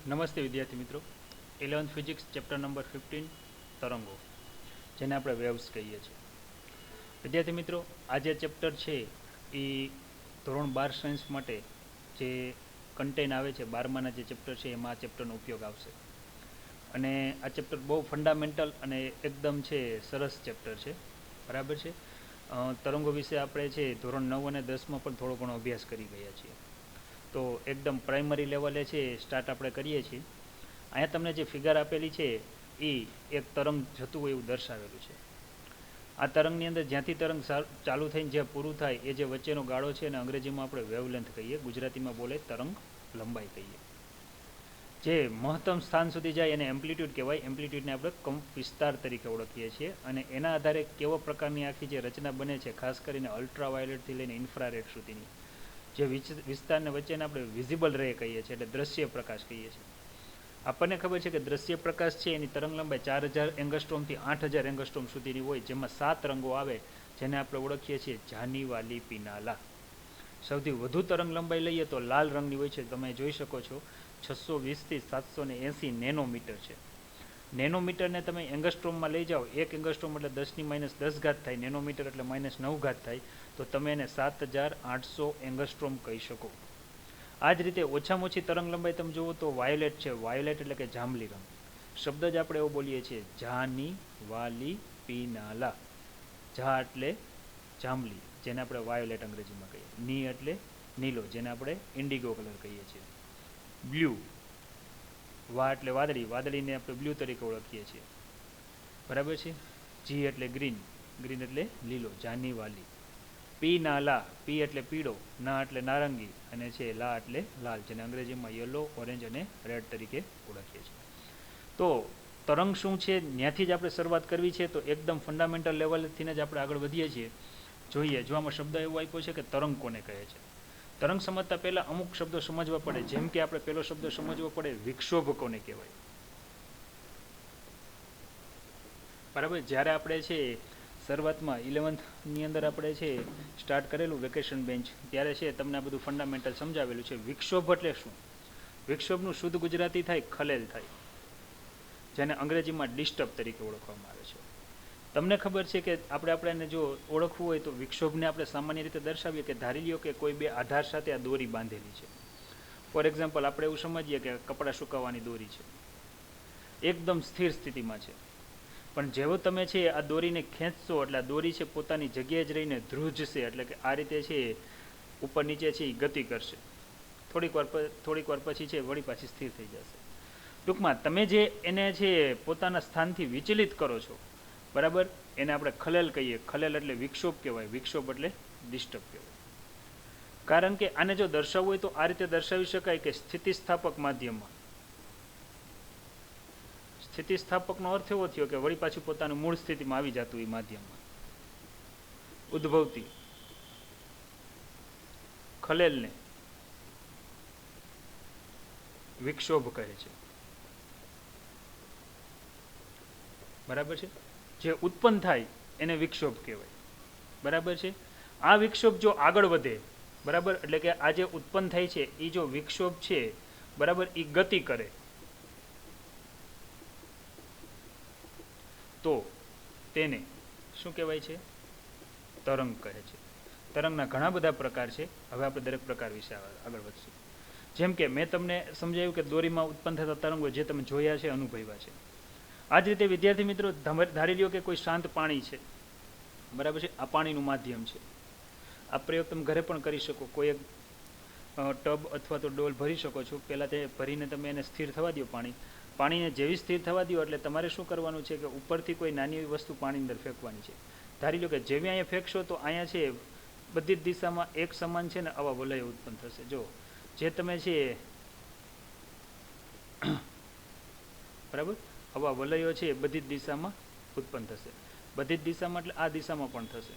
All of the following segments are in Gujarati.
નમસ્તે વિદ્યાર્થી મિત્રો. 11th ફિઝિક્સ ચેપ્ટર નંબર 15 તરંગો, જેને આપણે વેવ્સ કહીએ છીએ. વિદ્યાર્થી મિત્રો, આ જે ચેપ્ટર છે એ ધોરણ 12 સાયન્સ માટે જે કન્ટેન આવે છે, 12માના જે ચેપ્ટર છે એમાં આ ચેપ્ટરનો ઉપયોગ આવશે. અને આ ચેપ્ટર બહુ ફંડામેન્ટલ અને એકદમ છે સરસ ચેપ્ટર છે, બરાબર છે. તરંગો વિશે આપણે છે ધોરણ 9 અને 10માં પણ થોડો ઘણો અભ્યાસ કરી ગયા છીએ. તો એકદમ પ્રાઇમરી લેવલે છે સ્ટાર્ટ આપણે કરીએ છીએ. અહીંયા તમને જે ફિગર આપેલી છે એ એક તરંગ જતું હોય એવું દર્શાવેલું છે. આ તરંગની અંદર જ્યાંથી તરંગ ચાલુ થઈને જ્યાં પૂરું થાય એ જે વચ્ચેનો ગાળો છે અને અંગ્રેજીમાં આપણે વેવલેન્થ કહીએ, ગુજરાતીમાં બોલે તરંગ લંબાઈ કહીએ. જે મહત્તમ સ્થાન સુધી જાય એને એમ્પ્લિટ્યૂડ કહેવાય. એમ્પ્લિટ્યૂડને આપણે કંપ વિસ્તાર તરીકે ઓળખીએ છીએ. અને એના આધારે કેવા પ્રકારની આખી જે રચના બને છે, ખાસ કરીને અલ્ટ્રાવાયોલેટથી લઈને ઇન્ફ્રારેડ સુધીની જે વિસ્તારને વચ્ચેને આપણે વિઝિબલ રે કહીએ છીએ, એટલે દ્રશ્ય પ્રકાશ કહીએ છીએ. આપણને ખબર છે કે દ્રશ્ય પ્રકાશ છે એની તરંગ લંબાઈ 4000 એંગસ્ટ્રોમથી 8000 એંગસ્ટ્રોમ સુધીની હોય, જેમાં 7 રંગો આવે જેને આપણે ઓળખીએ છીએ જાની, વાલી, પીનાલા. સૌથી વધુ તરંગ લંબાઈ લઈએ તો લાલ રંગની હોય છે. તમે જોઈ શકો છો 620થી 780 નેનોમીટર છે. નેનોમીટરને તમે એંગસ્ટ્રોમમાં લઈ જાઓ, 1 એંગસ્ટ્રોમ એટલે 10⁻10 થાય, નેનોમીટર એટલે -9 થાય, તો તમે એને 7800 એંગસ્ટ્રોમ કહી શકો. આ જ રીતે ઓછામાં ઓછી તરંગ લંબાઈ તમે જુઓ તો વાયોલેટ છે. વાયોલેટ એટલે કે જાંબલી રંગ. શબ્દ જ આપણે એવો બોલીએ છીએ, જાની, વાલી, પીનાલા. જા એટલે જાંબલી, જેને આપણે વાયોલેટ અંગ્રેજીમાં કહીએ. ની એટલે નીલો, જેને આપણે ઇન્ડિગો કલર કહીએ છીએ. બ્લુ, વા એટલે વાદળી, વાદળીને આપણે બ્લુ તરીકે ઓળખીએ છીએ, બરાબર છે. જી એટલે ગ્રીન, ગ્રીન એટલે લીલો, જાની, વાલી. પી ના લા, પી એટલે પીળો, ના એટલે નારંગી, અને છે લા એટલે લાલ, જેને અંગ્રેજીમાં યલો, ઓરેન્જ અને રેડ તરીકે ઓળખીએ છીએ. તો તરંગ શું છે ત્યાંથી જ આપણે શરૂઆત કરવી છે. તો એકદમ ફંડામેન્ટલ લેવલથી જ આપણે આગળ વધીએ છીએ. જોઈએ, જો આમાં શબ્દ એવો આપ્યો છે કે તરંગ કોને કહે છે. તરંગ સમજતા પહેલાં અમુક શબ્દો સમજવા પડે. જેમ કે આપણે પહેલો શબ્દ સમજવો પડે, વિક્ષોભ કોને કહેવાય, બરાબર. જ્યારે આપણે છે શરૂઆતમાં 11thની અંદર આપણે છે સ્ટાર્ટ કરેલું વેકેશન બેન્ચ, ત્યારે છે તમને આ બધું ફંડામેન્ટલ સમજાવેલું છે. વિક્ષોભ એટલે શું? વિક્ષોભનું શુદ્ધ ગુજરાતી થાય ખલેલ થાય, જેને અંગ્રેજીમાં ડિસ્ટર્બ તરીકે ઓળખવામાં આવે છે. તમને ખબર છે કે આપણે જો ઓળખવું હોય તો વિક્ષોભને આપણે સામાન્ય રીતે દર્શાવીએ કે ધારી લ્યો કે કોઈ બે આધાર સાથે આ દોરી બાંધેલી છે. ફોર એક્ઝામ્પલ, આપણે એવું સમજીએ કે કપડાં સુકાવવાની દોરી છે, એકદમ સ્થિર સ્થિતિમાં છે. પણ જેવો તમે છે આ દોરીને ખેંચશો એટલે આ દોરી છે પોતાની જગ્યાએ જ રહીને ધ્રુજશે, એટલે કે આ રીતે છે ઉપર નીચે છે એ ગતિ કરશે. થોડીક વાર પછી છે વળી પાછી સ્થિર થઈ જશે. ટૂંકમાં તમે જે એને છે પોતાના સ્થાનથી વિચલિત કરો છો, બરાબર, એને આપણે ખલેલ કહીએ. ખલેલ એટલે વિક્ષોભ કહેવાય, વિક્ષોભ એટલે ડિસ્ટર્બ કહેવાય. કારણ કે આને જો દર્શાવવું હોય તો આ રીતે દર્શાવી શકાય કે સ્થિતિસ્થાપક માધ્યમમાં. સ્થિતિસ્થાપકનો અર્થ એવો થયો કે વળી પાછું પોતાનું મૂળ સ્થિતિમાં આવી જતું એ માધ્યમમાં ઉદ્ભવતી ખલેલને વિક્ષોભ કહે છે, બરાબર છે. જે ઉત્પન્ન થાય એને વિક્ષોભ કહેવાય, બરાબર છે. આ વિક્ષોભ જો આગળ વધે, બરાબર, એટલે કે આ જે ઉત્પન્ન થાય છે એ જો વિક્ષોભ છે, બરાબર, એ ગતિ કરે તો તેને શું કહેવાય છે? તરંગ કહે છે. તરંગના ઘણા બધા પ્રકાર છે. હવે આપણે દરેક પ્રકાર વિશે આગળ વધશું. જેમ કે મેં તમને સમજાવ્યું કે દોરીમાં ઉત્પન્ન થતા તરંગો જે તમે જોયા છે, અનુભવ્યા છે. આ જ રીતે વિદ્યાર્થી મિત્રો, ધારી લ્યો કે કોઈ શાંત પાણી છે, બરાબર છે. આ પાણીનું માધ્યમ છે. આ પ્રયોગ તમે ઘરે પણ કરી શકો. કોઈ એક ટબ અથવા તો ડોલ ભરી શકો છો. પહેલાં તે ભરીને તમે એને સ્થિર થવા દો. પાણીને જેવી સ્થિર થવા દો એટલે તમારે શું કરવાનું છે કે ઉપરથી કોઈ નાની વસ્તુ પાણી અંદર ફેંકવાની છે. ધારી લો કે જેવી અહીંયા ફેંકશો તો અહીંયા છે બધી જ દિશામાં એક સમાન છે ને આવા વલયો ઉત્પન્ન થશે. જો જે તમે છે બરાબર, આવા વલયો છે બધી જ દિશામાં ઉત્પન્ન થશે. બધી જ દિશામાં એટલે આ દિશામાં પણ થશે.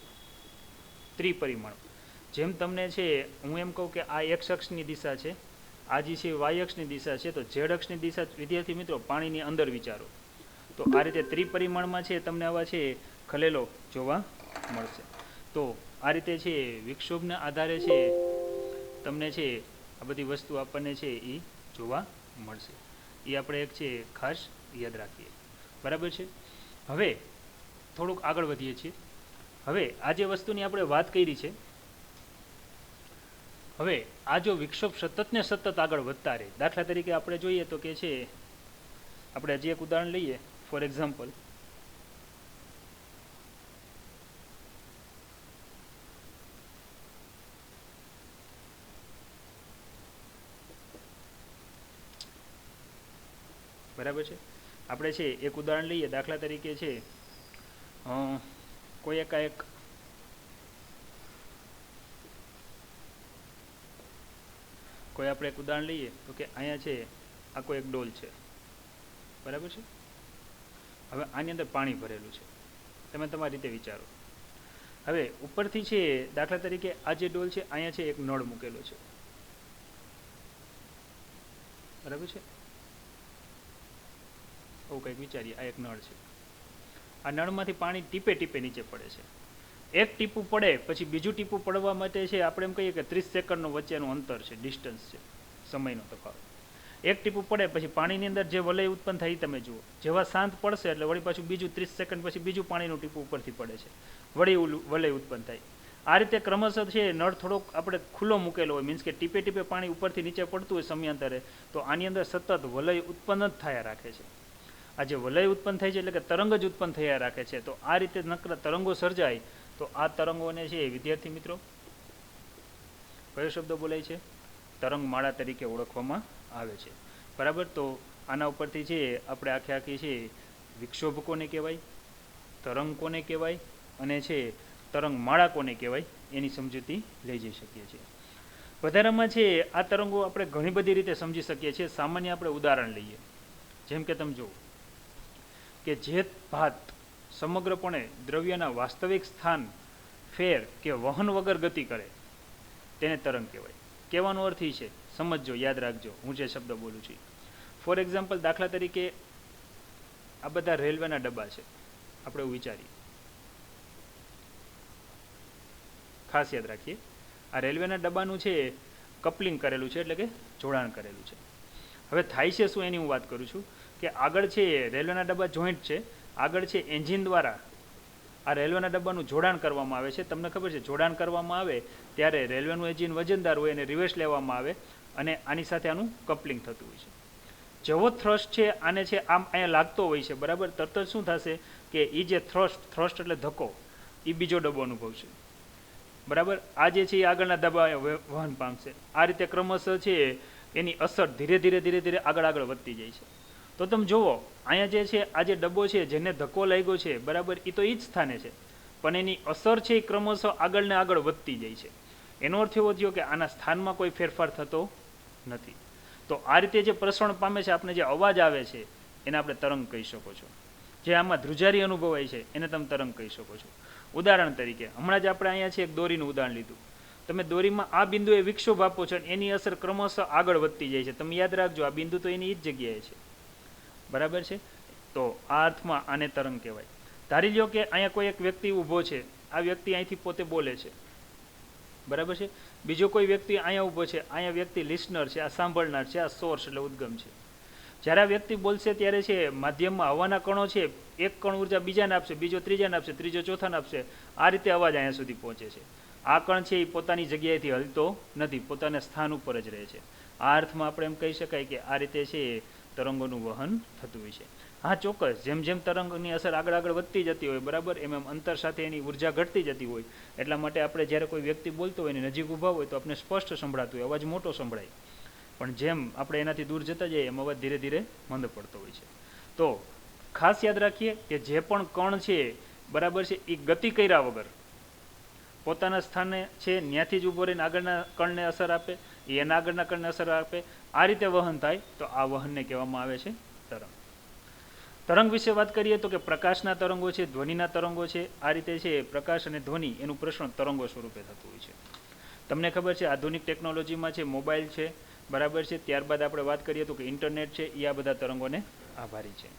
ત્રિપરિમાણ. જેમ તમને છે હું એમ કહું કે આ એક્સ અક્ષની દિશા છે, આ જે છે વાય અક્ષની દિશા છે, તો ઝેડ અક્ષની દિશા વિદ્યાર્થી મિત્રો પાણીની અંદર વિચારો. તો આ રીતે ત્રિપરિમાણમાં છે તમને આવા છે ખલેલો જોવા મળશે. તો આ રીતે છે વિક્ષોભના આધારે છે તમને છે આ બધી વસ્તુ આપણને છે એ જોવા મળશે. એ આપણે એક છે ખાસ યાદ રાખીએ. બરાબર છે. હવે થોડુંક આગળ વધીએ છીએ. હવે આ જે વસ્તુની આપણે વાત કરી છે, હવે આ જો વિક્ષોભ સતત ને સતત આગળ વધતા રહે, દાખલા તરીકે આપણે જોઈએ તો કે છે, આપણે હજી એક ઉદાહરણ લઈએ. ફોર એક્ઝામ્પલ, બરાબર છે. આપણે છે એક ઉદાહરણ લઈએ. દાખલા તરીકે છે કોઈ એકાએક કોઈ આપણે એક ઉદાહરણ લઈએ તો કે અહીંયા છે આ કોઈ એક ડોલ છે. બરાબર છે. હવે આની અંદર પાણી ભરેલું છે. તમે તમારી રીતે વિચારો. હવે ઉપરથી છે દાખલા તરીકે આ જે ડોલ છે અહીંયા છે એક નળ મૂકેલો છે. બરાબર છે. આવું કંઈક વિચારીએ. આ એક નળ છે. આ નળમાંથી પાણી ટીપે ટીપે નીચે પડે છે. એક ટીપું પડે પછી બીજું ટીપું પડવા માટે છે આપણે એમ કહીએ કે 30 સેકન્ડનો વચ્ચેનું અંતર છે, ડિસ્ટન્સ છે, સમયનો તફાવત. એક ટીપું પડે પછી પાણીની અંદર જે વલય ઉત્પન્ન થાય તમે જુઓ. જેવા શાંત પડશે એટલે વળી પાછું બીજું 30 સેકન્ડ પછી બીજું પાણીનું ટીપું ઉપરથી પડે છે, વળી વલય ઉત્પન્ન થાય. આ રીતે ક્રમશઃ છે નળ થોડોક આપણે ખુલ્લો મૂકેલો હોય, મીન્સ કે ટીપે ટીપે પાણી ઉપરથી નીચે પડતું હોય સમયાંતરે, તો આની અંદર સતત વલય ઉત્પન્ન જ થયા રાખે છે. આ જે વલય ઉત્પન્ન થાય છે એટલે કે તરંગ જ ઉત્પન્ન થયા રાખે છે. તો આ રીતે નક્કર તરંગો સર્જાય તો આ તરંગોને છે વિદ્યાર્થી મિત્રો કયો શબ્દ બોલાય છે? તરંગમાળા તરીકે ઓળખવામાં આવે છે. બરાબર. તો આના ઉપરથી છે આપણે આખી છે વિક્ષોભ કોને કહેવાય, તરંગ કોને કહેવાય અને છે તરંગમાળા કોને કહેવાય એની સમજૂતી લઈ જઈ શકીએ છીએ. વધારામાં છે આ તરંગો આપણે ઘણી બધી રીતે સમજી શકીએ છીએ. સામાન્ય આપણે ઉદાહરણ લઈએ. જેમ કે તમે જુઓ કે જે ભાત સમગ્રપણે દ્રવ્યના વાસ્તવિક સ્થાન ફેર કે વહન વગર ગતિ કરે તેને તરંગ કહેવાય. કહેવાનો અર્થ એ છે, સમજજો, યાદ રાખજો હું જે શબ્દ બોલું છું. ફોર એક્ઝામ્પલ, દાખલા તરીકે આ બધા રેલવેના ડબ્બા છે. આપણે એવું વિચારીએ, ખાસ યાદ રાખીએ, આ રેલવેના ડબ્બાનું છે કપલિંગ કરેલું છે, એટલે કે જોડાણ કરેલું છે. હવે થાય છે શું એની હું વાત કરું છું કે આગળ છે રેલવેના ડબ્બા જોઈન્ટ છે, આગળ છે એન્જિન દ્વારા આ રેલવેના ડબ્બાનું જોડાણ કરવામાં આવે છે. તમને ખબર છે જોડાણ કરવામાં આવે ત્યારે રેલવેનું એન્જિન વજનદાર હોય અને રિવર્સ લેવામાં આવે અને આની સાથે આનું કપલિંગ થતું હોય છે. જેવો થ્રસ્ટ છે આને છે આમ અહીંયા લાગતો હોય છે. બરાબર. તરત જ શું થશે કે એ જે થ્રસ્ટ એટલે ધક્કો, એ બીજો ડબ્બો અનુભવશે. બરાબર. આ જે છે એ આગળના ડબ્બા વહન પામશે. આ રીતે ક્રમશઃ છે એની અસર ધીરે ધીરે આગળ વધતી જાય છે. તો તમે જુઓ અહીંયા જે છે આ જે ડબ્બો છે જેને ધક્કો લાગ્યો છે, બરાબર, એ તો એ જ સ્થાને છે, પણ એની અસર છે એ ક્રમશઃ આગળ ને આગળ વધતી જાય છે. એનો અર્થ એવો થયો કે આના સ્થાનમાં કોઈ ફેરફાર થતો નથી. તો આ રીતે જે પ્રસરણ પામે છે, આપણે જે અવાજ આવે છે એને આપણે તરંગ કહી શકો છો. જે આમાં ધ્રુજારી અનુભવાય છે એને તમે તરંગ કહી શકો છો. ઉદાહરણ તરીકે હમણાં જ આપણે અહીંયા છે એક દોરીનું ઉદાહરણ લીધું. તમે દોરીમાં આ બિંદુએ વિક્ષોભ આપો છો અને એની અસર ક્રમશઃ આગળ વધતી જાય છે. તમે યાદ રાખજો આ બિંદુ તો એની જ જગ્યાએ છે. બરાબર છે. તો આ અર્થમાં આને તરંગ કહેવાય. ધારી લો કે અહીંયા કોઈ એક વ્યક્તિ ઊભો છે. આ વ્યક્તિ અહીંથી પોતે બોલે છે. બરાબર છે. બીજો કોઈ વ્યક્તિ અહીંયા ઊભો છે. અહીંયા વ્યક્તિ લિસનર છે, આ સાંભળનાર છે, આ સોર્સ એટલે ઉદ્ગમ છે. જ્યારે આ વ્યક્તિ બોલશે ત્યારે છે માધ્યમમાં હવાના કણો છે, એક કણ ઉર્જા બીજાને આપશે, બીજો ત્રીજાને આપશે, ત્રીજો ચોથાને આપશે. આ રીતે અવાજ અહીંયા સુધી પહોંચે છે. આ કણ છે એ પોતાની જગ્યાએથી હલતો નથી, પોતાના સ્થાન ઉપર જ રહે છે. આ અર્થમાં આપણે એમ કહી શકાય કે આ રીતે છે તરંગોનું વહન થતું હોય છે. હા, ચોક્કસ, જેમ જેમ તરંગની અસર આગળ વધતી જતી હોય, બરાબર, એમ અંતર સાથે એની ઉર્જા ઘટતી જતી હોય. એટલા માટે આપણે જ્યારે કોઈ વ્યક્તિ બોલતો હોય એની નજીક ઊભા હોય તો આપણે સ્પષ્ટ સંભળાતું હોય, અવાજ મોટો સંભળાય. પણ જેમ આપણે એનાથી દૂર જતા જઈએ એમ અવાજ ધીરે ધીરે મંદ પડતો હોય છે. તો ખાસ યાદ રાખીએ કે જે પણ કણ છે, બરાબર છે, એ ગતિ કર્યા વગર પોતાના સ્થાને છે ત્યાંથી જ ઊભો રહીને આગળના કણને અસર આપે, એના આગળના કણને અસર આપે. આ રીતે વહન થાય તો આ વહનને કહેવામાં આવે છે તરંગ. તરંગ વિશે વાત કરીએ તો કે પ્રકાશના તરંગો છે, ધ્વનિના તરંગો છે. આ રીતે છે પ્રકાશ અને ધ્વનિ એનું પ્રસરણ તરંગો સ્વરૂપે થતું હોય છે. તમને ખબર છે આધુનિક ટેકનોલોજીમાં છે મોબાઈલ છે, બરાબર છે, ત્યારબાદ આપણે વાત કરીએ તો કે ઇન્ટરનેટ છે, એ આ બધા તરંગોને આભારી છે.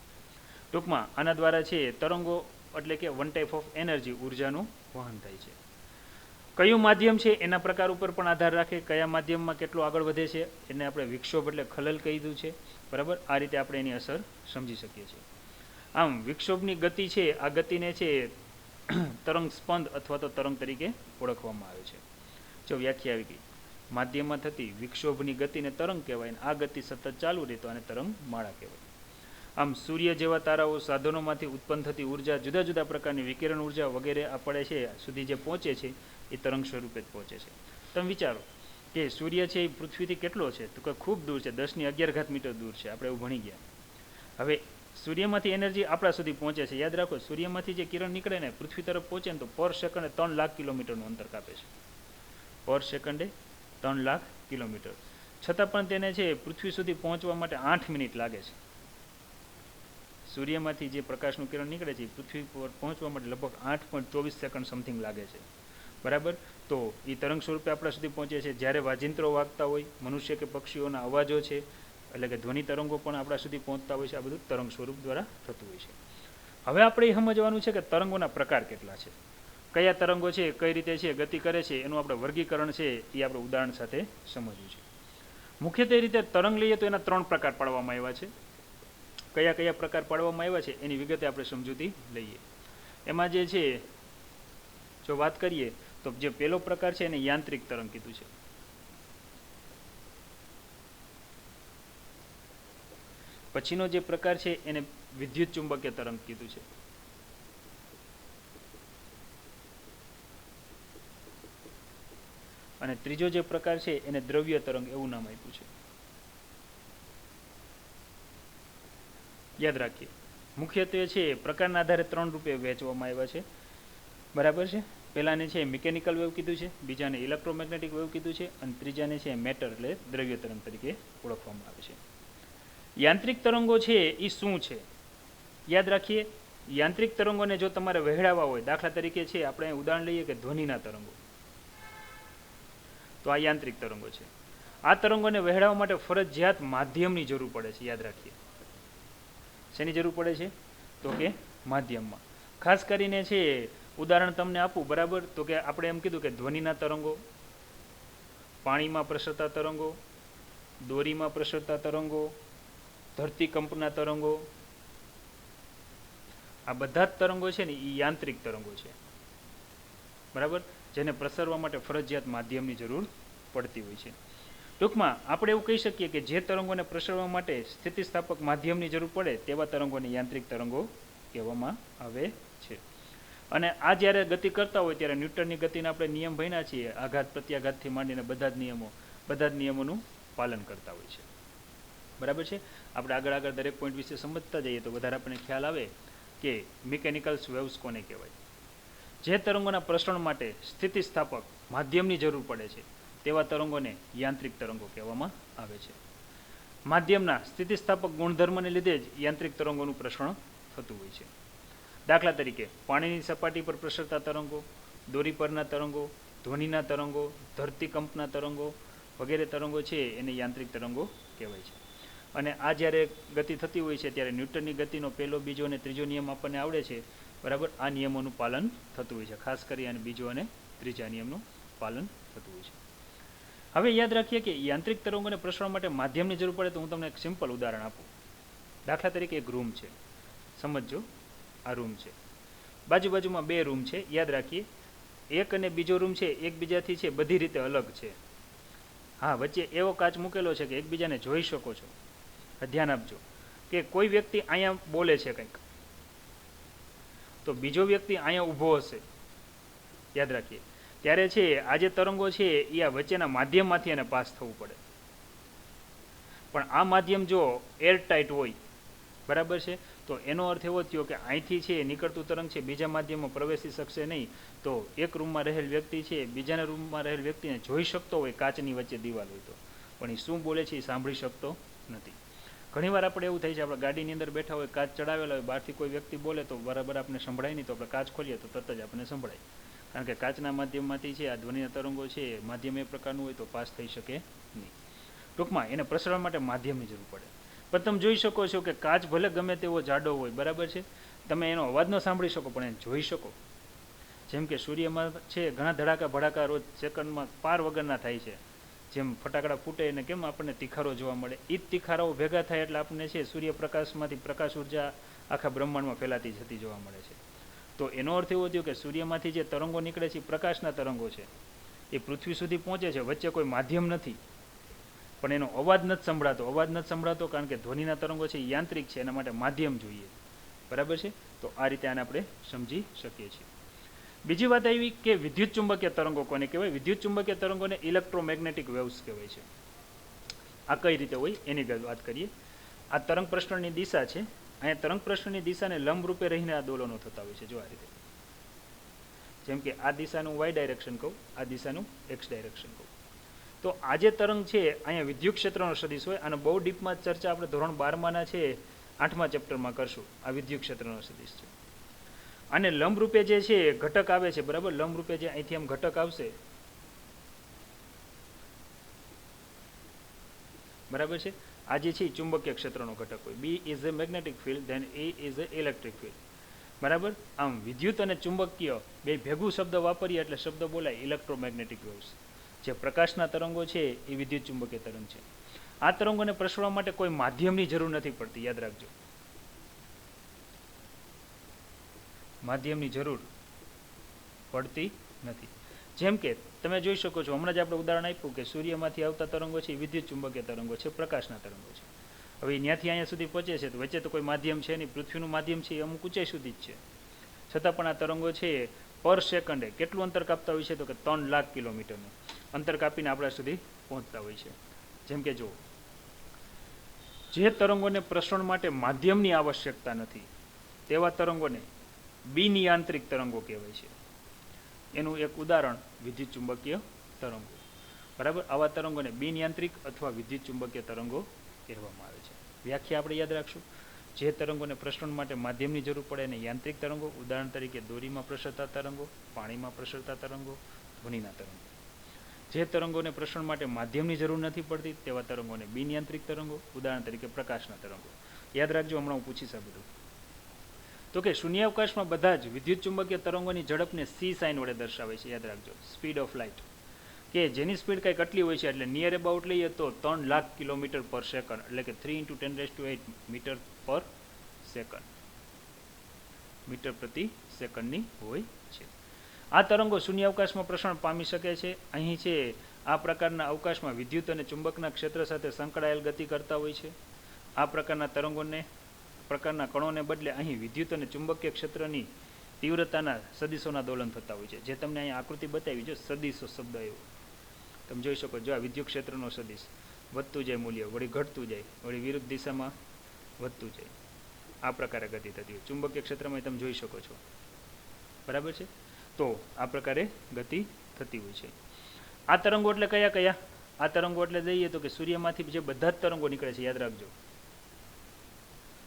ટૂંકમાં આના દ્વારા છે તરંગો એટલે કે વન ટાઈપ ઓફ એનર્જી, ઉર્જાનું વહન થાય છે. કયું માધ્યમ છે એના પ્રકાર ઉપર પણ આધાર રાખે, કયા માધ્યમમાં કેટલો આગળ વધે છે એને આપણે વિક્ષોભ એટલે ખલલ કહી દીધું છે, બરાબર. આ રીતે આપણે એની અસર સમજી શકીએ છીએ. આમ વિક્ષોભની ગતિ છે, આ ગતિને છે તરંગ સ્પંદ અથવા તો તરંગ તરીકે ઓળખવામાં આવે છે. જો વ્યાખ્યા આવી ગઈ, માધ્યમમાં થતી વિક્ષોભની ગતિને તરંગ કહેવાય, અને આ ગતિ સતત ચાલુ રહે તો આને તરંગ માળા કહેવાય. આમ સૂર્ય જેવા તારાઓ, સાધનોમાંથી ઉત્પન્ન થતી ઉર્જા, જુદા જુદા પ્રકારની વિકિરણ ઉર્જા વગેરે આપણે છે સુધી જે પહોંચે છે એ તરંગ સ્વરૂપે જ પહોંચે છે. તમે વિચારો કે સૂર્ય છે એ પૃથ્વીથી કેટલો છે, તો કે ખૂબ દૂર છે, 10⁻11 મીટર દૂર છે, આપણે એવું ભણી ગયા. હવે સૂર્યમાંથી એનર્જી આપણા સુધી પહોંચે છે. યાદ રાખો, સૂર્યમાંથી જે કિરણ નીકળે ને પૃથ્વી તરફ પહોંચે ને તો પર સેકન્ડે 3 લાખ કિલોમીટરનું અંતર કાપે છે. પર સેકન્ડે 3 લાખ કિલોમીટર. છતાં પણ તેને છે પૃથ્વી સુધી પહોંચવા માટે 8 મિનિટ લાગે છે. સૂર્યમાંથી જે પ્રકાશનું કિરણ નીકળે છે પૃથ્વી પર પહોંચવા માટે લગભગ 8.24 સેકન્ડ સમથિંગ લાગે છે, બરાબર. તો એ તરંગ સ્વરૂપે આપણા સુધી પહોંચે છે. જ્યારે વાજિંત્રો વાગતા હોય, મનુષ્ય કે પક્ષીઓના અવાજો છે, એટલે કે ધ્વનિ તરંગો પણ આપણા સુધી પહોંચતા હોય છે. આ બધું તરંગ સ્વરૂપ દ્વારા થતું હોય છે. હવે આપણે એ સમજવાનું છે કે તરંગોના પ્રકાર કેટલા છે, કયા તરંગો છે, કઈ રીતે છે ગતિ કરે છે, એનું આપણે વર્ગીકરણ છે એ આપણે ઉદાહરણ સાથે સમજવું છે. મુખ્યત્વે રીતે તરંગ લઈએ તો એના 3 પ્રકાર પાડવામાં આવ્યા છે. કયા કયા પ્રકાર પાડવામાં આવ્યા છે એની વિગતે આપણે સમજૂતી લઈએ. એમાં જે છે જો વાત કરીએ તો જે પહેલો પ્રકાર છે એને યાંત્રિક તરંગ કીધું છે. પછીનો જે પ્રકાર છે એને વિદ્યુત ચુંબકીય તરંગ કીધું છે. અને ત્રીજો જે પ્રકાર છે એને દ્રવ્ય તરંગ એવું નામ આપ્યું છે. યાદ રાખીએ, મુખ્યત્વે છે પ્રકારના આધારે 3 રૂપે વહેંચવામાં આવ્યા છે, બરાબર છે. પહેલાને છે મિકેનિકલ વેવ કીધું છે, બીજાને ઇલેક્ટ્રોમેગ્નેટિક વેવ કીધું છે, અને ત્રીજાને છે મેટર એટલે દ્રવ્ય તરંગ તરીકે ઓળખવામાં આવે છે. યાંત્રિક તરંગો છે એ શું છે? યાદ રાખીએ, યાંત્રિક તરંગોને જો તમારે વહેડાવવા હોય, દાખલા તરીકે છે આપણે ઉદાહરણ લઈએ કે ધ્વનિના તરંગો, તો આ યાંત્રિક તરંગો છે. આ તરંગોને વહેડાવવા માટે ફરજિયાત માધ્યમની જરૂર પડે છે. યાદ રાખીએ, શેની જરૂર પડે છે? તો કે માધ્યમમાં. ખાસ કરીને છે ઉદાહરણ તમને આપું, બરાબર, તો કે આપણે એમ કીધું કે ધ્વનિના તરંગો, પાણીમાં પ્રસરતા તરંગો, દોરીમાં પ્રસરતા તરંગો, ધરતીકંપના તરંગો, આ બધા જ તરંગો છે ને એ યાંત્રિક તરંગો છે, બરાબર, જેને પ્રસરવા માટે ફરજિયાત માધ્યમની જરૂર પડતી હોય છે. ટૂંકમાં આપણે એવું કહી શકીએ કે જે તરંગોને પ્રસરવા માટે સ્થિતિસ્થાપક માધ્યમની જરૂર પડે તેવા તરંગોને યાંત્રિક તરંગો કહેવામાં આવે છે. અને આ જ્યારે ગતિ કરતા હોય ત્યારે ન્યૂટનની ગતિના આપણે નિયમ ભણ્યા છીએ, આઘાત પ્રત્યાઘાતથી માંડીને બધા જ નિયમોનું પાલન કરતા હોય છે, બરાબર છે. આપણે આગળ દરેક પોઈન્ટ વિશે સમજતા જઈએ તો વધારે આપણને ખ્યાલ આવે કે મિકેનિકલ વેવ્સ કોને કહેવાય. જે તરંગોના પ્રસરણ માટે સ્થિતિસ્થાપક માધ્યમની જરૂર પડે છે તેવા તરંગોને યાંત્રિક તરંગો કહેવામાં આવે છે. માધ્યમના સ્થિતિસ્થાપક ગુણધર્મને લીધે જ યાંત્રિક તરંગોનું પ્રસરણ થતું હોય છે. દાખલા તરીકે પાણીની સપાટી પર પ્રસરતા તરંગો, દોરી પરના તરંગો, ધ્વનિના તરંગો, ધરતીકંપના તરંગો વગેરે તરંગો છે એને યાંત્રિક તરંગો કહેવાય છે. અને આ જ્યારે ગતિ થતી હોય છે ત્યારે ન્યૂટનની ગતિનો પહેલો, બીજો અને ત્રીજો નિયમ આપણને આવડે છે, બરાબર. આ નિયમોનું પાલન થતું હોય છે, ખાસ કરી અને બીજો અને ત્રીજા નિયમનું પાલન થતું હોય છે. હવે યાદ રાખીએ કે યાંત્રિક તરંગોને પ્રસરવા માટે માધ્યમની જરૂર પડે તો હું તમને એક સિમ્પલ ઉદાહરણ આપું. દાખલા તરીકે એક રૂમ છે, સમજો આ રૂમ છે, બાજુમાં 2 રૂમ છે. યાદ રાખીએ, એક અને બીજો રૂમ છે એકબીજાથી છે બધી રીતે અલગ છે. હા, વચ્ચે એવો કાચ મૂકેલો છે કે એકબીજાને જોઈ શકો છો. ધ્યાન આપજો કે કોઈ વ્યક્તિ અહીંયા બોલે છે કંઈક, તો બીજો વ્યક્તિ અહીંયા ઊભો હશે. યાદ રાખીએ, ત્યારે છે આ જે તરંગો છે એ આ વચ્ચેના માધ્યમમાંથી એને પાસ થવું પડે. પણ આ માધ્યમ જો એરટાઈટ હોય, બરાબર છે, તો એનો અર્થ એવો થયો કે અહીંથી છે નીકળતું તરંગ છે બીજા માધ્યમમાં પ્રવેશી શકશે નહીં. તો એક રૂમમાં રહેલ વ્યક્તિ છે બીજાના રૂમમાં રહેલ વ્યક્તિને જોઈ શકતો હોય, કાચની વચ્ચે દિવાલ હોય તો, પણ એ શું બોલે છે એ સાંભળી શકતો નથી. ઘણીવાર આપણે એવું થાય છે, આપણે ગાડીની અંદર બેઠા હોય, કાચ ચડાવેલા હોય, બહારથી કોઈ વ્યક્તિ બોલે તો બરાબર આપણે સંભળાય નહીં, તો આપણે કાચ ખોલીએ તો તરત જ આપણને સંભળાય. કારણ કે કાચના માધ્યમમાંથી છે આ ધ્વનિના તરંગો છે માધ્યમ એ પ્રકારનું હોય તો પાસ થઈ શકે નહીં. ટૂંકમાં એને પ્રસરવા માટે માધ્યમની જરૂર પડે. પણ તમે જોઈ શકો છો કે કાચ ભલે ગમે તેવો જાડો હોય, બરાબર છે, તમે એનો અવાજ ન સાંભળી શકો પણ એને જોઈ શકો. જેમ કે સૂર્યમાં છે ઘણા ધડાકા ભડાકા રોજ સેકન્ડમાં પાર વગરના થાય છે, જેમ ફટાકડા ફૂટે અને કેમ આપણને તિખારો જોવા મળે, એ જ તિખારાઓ ભેગા થાય એટલે આપણને છે સૂર્યપ્રકાશમાંથી પ્રકાશ ઉર્જા આખા બ્રહ્માંડમાં ફેલાતી જતી જોવા મળે છે. તો એનો અર્થ એવો થયો કે સૂર્યમાંથી જે તરંગો નીકળે છે એ પ્રકાશના તરંગો છે, એ પૃથ્વી સુધી પહોંચે છે, વચ્ચે કોઈ માધ્યમ નથી, પણ એનો અવાજ નથી સંભળાતો. અવાજ નથી સંભળાતો કારણ કે ધ્વનિના તરંગો છે એ યાંત્રિક છે, એના માટે માધ્યમ જોઈએ. બરાબર છે? તો આ રીતે આને આપણે સમજી શકીએ છીએ. બીજી વાત આવી કે વિદ્યુત ચુંબકીય તરંગો કોને કહેવાય? વિદ્યુત ચુંબકીય તરંગોને ઇલેક્ટ્રોમેગ્નેટિક વેવ્સ કહેવાય છે. આ કઈ રીતે હોય એની વાત કરીએ. આ તરંગ પ્રસરણની દિશા છે. અહીંયા તરંગ પ્રસરણની દિશાને લંબ રૂપે રહીને આ દોલનો થતા હોય છે. જો આ રીતે, જેમ કે આ દિશાનું વાય ડાયરેક્શન કહું, આ દિશાનું એક્સ ડાયરેક્શન કહું. તો આ જે તરંગ છે અહીંયા વિદ્યુત ક્ષેત્રનો સદિશ હોય, અને બહુ ડીપમાં ચર્ચા આપણે ધોરણ 12માના છે 8મા ચેપ્ટરમાં કરશું. આ વિદ્યુત ક્ષેત્રનો સદિશ છે. અને લંબ રૂપે જે છે ઘટક આવે છે, બરાબર, લંબ રૂપે જે અહીંથી આમ ઘટક આવશે, બરાબર છે, આ જે છે ચુંબકીય ક્ષેત્રનો ઘટક હોય. B is a magnetic field, then E is a electric field. બરાબર. આમ વિદ્યુત અને ચુંબકીય બે ભેગું શબ્દ વાપરીએ એટલે શબ્દ બોલાય ઇલેક્ટ્રોમેગ્નેટિક વેવ્સ. જે પ્રકાશના તરંગો છે એ વિદ્યુત ચુંબકીય તરંગ છે. આ તરંગોને પ્રસરવા માટે કોઈ માધ્યમની જરૂર નથી પડતી, યાદ રાખજો. માધ્યમની જરૂર પડતી નથી. જેમ કે તમે જોઈ શકો છો, હમણાં જ આપણે ઉદાહરણ આપ્યું કે સૂર્યમાંથી આવતા તરંગો છે એ વિદ્યુત ચુંબકીય તરંગો છે, પ્રકાશના તરંગો છે. હવે ત્યાંથી અહીંયા સુધી પહોંચે છે તો વચ્ચે તો કોઈ માધ્યમ છે નહીં, પૃથ્વીનું માધ્યમ છે એ અમુક ઊંચાઈ સુધી જ છે. છતાં પણ આ તરંગો છે પર સેકન્ડે કેટલું અંતર કાપતા હોય છે? તો કે 3 લાખ કિલોમીટરનું અંતર કાપીને આપણા સુધી પહોંચતા હોય છે. જેમ કે જો જે તરંગોને પ્રસરણ માટે માધ્યમની આવશ્યકતા નથી તેવા તરંગોને બિનયાંત્રિક તરંગો કહેવાય છે. એનું એક ઉદાહરણ વિદ્યુત ચુંબકીય તરંગો. બરાબર. આવા તરંગોને બિનયાંત્રિક અથવા વિદ્યુત ચુંબકીય તરંગો કહેવામાં આવે છે. વ્યાખ્યા આપણે યાદ રાખશું. જે તરંગોને પ્રસરણ માટે માધ્યમની જરૂર પડે એને યાંત્રિક તરંગો. ઉદાહરણ તરીકે દોરીમાં પ્રસરતા તરંગો, પાણીમાં પ્રસરતા તરંગો, ધ્વનિના તરંગો. જે તરંગોને પ્રસરણ માટે માધ્યમની જરૂર નથી પડતી તેવા તરંગોને બિનયાંત્રિક તરંગો. ઉદાહરણ તરીકે પ્રકાશના તરંગો. યાદ રાખજો, હમણાં હું પૂછીશ આ બધું. તો કે શૂન્યાવકાશમાં બધા જ વિદ્યુત ચુંબકીય તરંગોની ઝડપને સી સાઇન વડે દર્શાવે છે. યાદ રાખજો, સ્પીડ ઓફ લાઇટ, કે જેની સ્પીડ કંઈક આટલી હોય છે, એટલે નિયર અબાઉટ લઈએ તો 3 લાખ કિલોમીટર પર સેકન્ડ, એટલે કે 3 × 10⁸ મીટર પર સેકન્ડ, મીટર પ્રતિ સેકન્ડની હોય છે. આ તરંગો શૂન્યાવકાશમાં પ્રસરણ પામી શકે છે. અહીં છે આ પ્રકારના અવકાશમાં વિદ્યુત અને ચુંબકના ક્ષેત્ર સાથે સંકળાયેલ ગતિ કરતા હોય છે. આ પ્રકારના પ્રકારના કણોને બદલે અહીં વિદ્યુત અને ચુંબકીય ક્ષેત્રની તીવ્રતાના સદિશોના દોલન થતા હોય છે. જે તમને અહીંયા આકૃતિ બતાવી, જો સદિશો શબ્દ એવો તમે જોઈ શકો. જો આ વિદ્યુત ક્ષેત્રનો સદિશ વધતું જાય મૂલ્ય, વળી ઘટતું જાય, વળી વિરુદ્ધ દિશામાં વધતું જાય, આ પ્રકારે ગતિ થતી હોય. ચુંબકીય ક્ષેત્રમાં તમે જોઈ શકો છો. બરાબર છે. તો આ પ્રકારે ગતિ થતી હોય છે. આ તરંગો એટલે કયા કયા? આ તરંગો એટલે દઈએ તો કે સૂર્યમાંથી જે બધા જ તરંગો નીકળે છે, યાદ રાખજો.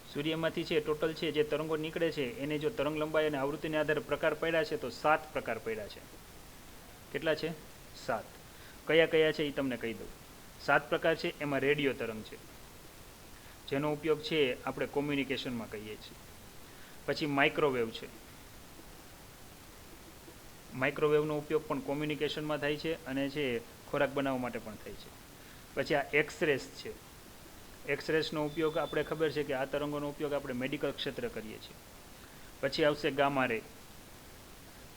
સૂર્યમાંથી છે ટોટલ છે જે તરંગો નીકળે છે એને જો તરંગ લંબાઈ અને આવૃત્તિને આધારે પ્રકાર પડ્યા છે તો 7 પ્રકાર પડ્યા છે. કેટલા છે? 7. કયા કયા છે એ તમને કહી દઉં. 7 પ્રકાર છે. એમાં રેડિયો તરંગ છે, જેનો ઉપયોગ છે આપણે કોમ્યુનિકેશનમાં કહીએ છીએ. પછી માઇક્રોવેવ છે. માઇક્રોવેવનો ઉપયોગ પણ કોમ્યુનિકેશનમાં થાય છે અને છે ખોરાક બનાવવા માટે પણ થાય છે. પછી આ એક્સરેસ છે. એક્સરેસનો ઉપયોગ આપણે ખબર છે કે આ તરંગોનો ઉપયોગ આપણે મેડિકલ ક્ષેત્રે કરીએ છીએ. પછી આવશે ગામારે.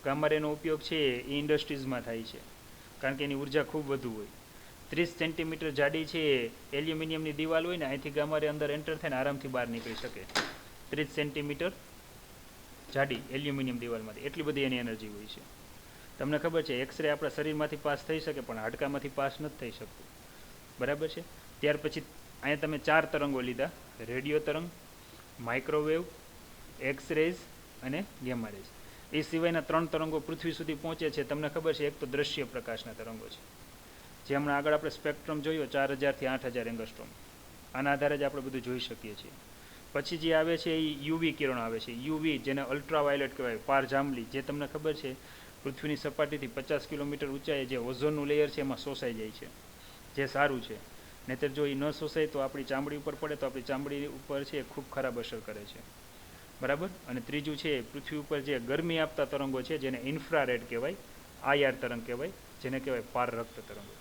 ગામારેનો ઉપયોગ છે એ ઇન્ડસ્ટ્રીઝમાં થાય છે, કારણ કે એની ઉર્જા ખૂબ વધુ હોય. 30 સેન્ટીમીટર જાડી છે એલ્યુમિનિયમની દિવાલ હોય ને, અહીંથી ગામારે અંદર એન્ટર થઈને આરામથી બહાર નીકળી શકે. 30 સેન્ટીમીટર જાડી એલ્યુમિનિયમ દિવાલમાંથી, એટલી બધી એની એનર્જી હોય છે. તમને ખબર છે એક્સરે આપણા શરીરમાંથી પાસ થઈ શકે પણ હાડકામાંથી પાસ નથી થઈ શકતું. બરાબર છે. ત્યાર પછી અહીંયા તમે 4 તરંગો લીધા: રેડિયો તરંગ, માઇક્રોવેવ, એક્સરેઝ અને ગેમારેઝ. એ સિવાયના 3 તરંગો પૃથ્વી સુધી પહોંચે છે. તમને ખબર છે એક તો દ્રશ્ય પ્રકાશના તરંગો છે, જે હમણાં આગળ આપણે સ્પેક્ટ્રમ જોયો 4000 થી 8000 એંગસ્ટ્રોમ. આના આધારે જ આપણે બધું જોઈ શકીએ છીએ. પછી જે આવે છે એ યુવી કિરણ આવે છે. યુવી, જેને અલ્ટ્રાવાયોલેટ કહેવાય, પારજાંબલી, જે તમને ખબર છે પૃથ્વીની સપાટીથી 50 કિલોમીટર ઊંચાઈએ જે ઓઝોનનું લેયર છે એમાં શોષાઈ જાય છે, જે સારું છે. નહીંતર જો એ ન શોષાય તો આપણી ચામડી ઉપર પડે તો આપણી ચામડી ઉપર છે ખૂબ ખરાબ અસર કરે છે. બરાબર. અને ત્રીજું છે પૃથ્વી ઉપર જે ગરમી આપતા તરંગો છે જેને ઇન્ફ્રારેડ કહેવાય, IR તરંગ કહેવાય, જેને કહેવાય પારરક્ત તરંગો.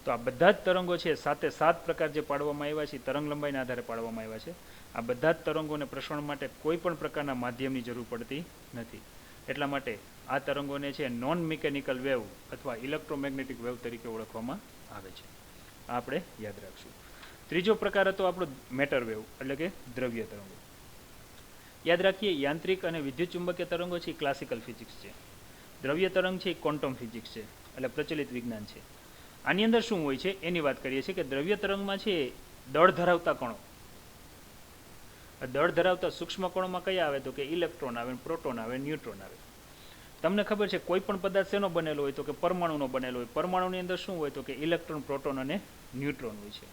તો આ બધા જ તરંગો છે 7 પ્રકાર જે પાડવામાં આવ્યા છે તરંગ લંબાઈના આધારે પાડવામાં આવ્યા છે. આ બધા જ તરંગોને પ્રસરણ માટે કોઈ પણ પ્રકારના માધ્યમની જરૂર પડતી નથી. એટલા માટે આ તરંગોને છે નોન મિકેનિકલ વેવ અથવા ઇલેક્ટ્રોમેગ્નેટિક વેવ તરીકે ઓળખવામાં આવે છે. આ આપણે યાદ રાખશું. ત્રીજો પ્રકાર હતો આપણો મેટર વેવ એટલે કે દ્રવ્ય તરંગો. યાદ રાખીએ, યાંત્રિક અને વિદ્યુત ચુંબકીય તરંગો છે એ ક્લાસિકલ ફિઝિક્સ છે. દ્રવ્ય તરંગ છે એ ક્વોન્ટમ ફિઝિક્સ છે એટલે પ્રચલિત વિજ્ઞાન છે. આની અંદર શું હોય છે એની વાત કરીએ છીએ કે દ્રવ્ય તરંગમાં છે દળ ધરાવતા કણો. દળ ધરાવતા સૂક્ષ્મ કણોમાં કયા આવે તો કે ઇલેક્ટ્રોન આવે, પ્રોટોન આવે, ન્યુટ્રોન આવે. તમને ખબર છે કોઈ પણ પદાર્થ શેનો બનેલો હોય તો કે પરમાણુનો બનેલો હોય. પરમાણુની અંદર શું હોય તો કે ઇલેક્ટ્રોન, પ્રોટોન અને ન્યુટ્રોન હોય છે.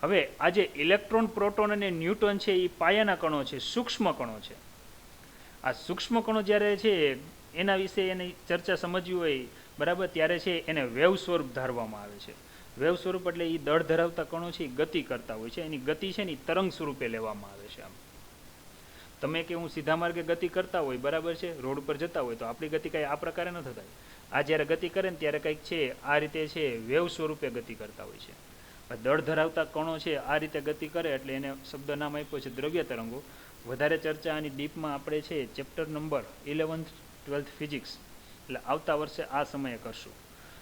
હવે આ જે ઇલેક્ટ્રોન, પ્રોટોન અને ન્યુટ્રોન છે એ પાયાના કણો છે, સૂક્ષ્મ કણો છે. આ સૂક્ષ્મ કણો જ્યારે છે એના વિશે એની ચર્ચા સમજવી હોય બરાબર ત્યારે છે એને વેવ સ્વરૂપ ધારવામાં આવે છે. વેવ સ્વરૂપ એટલે એ દળ ધરાવતા કણો છે એ ગતિ કરતા હોય છે. એની ગતિ છે ને એ તરંગ સ્વરૂપે લેવામાં આવે છે. આમ તમે કે હું સીધા માર્ગે ગતિ કરતા હોય બરાબર છે, રોડ ઉપર જતા હોય તો આપણી ગતિ કાંઈ આ પ્રકારે ન થતા. આ જ્યારે ગતિ કરે ને ત્યારે કંઈક છે આ રીતે છે વેવ સ્વરૂપે ગતિ કરતા હોય છે. દળ ધરાવતા કણો છે આ રીતે ગતિ કરે એટલે એને શબ્દ નામ આપ્યો છે દ્રવ્ય તરંગો. વધારે ચર્ચા આની ડીપમાં આપણે છે chapter number 11th 12th physics એટલે આવતા વર્ષે આ સમયે કરશું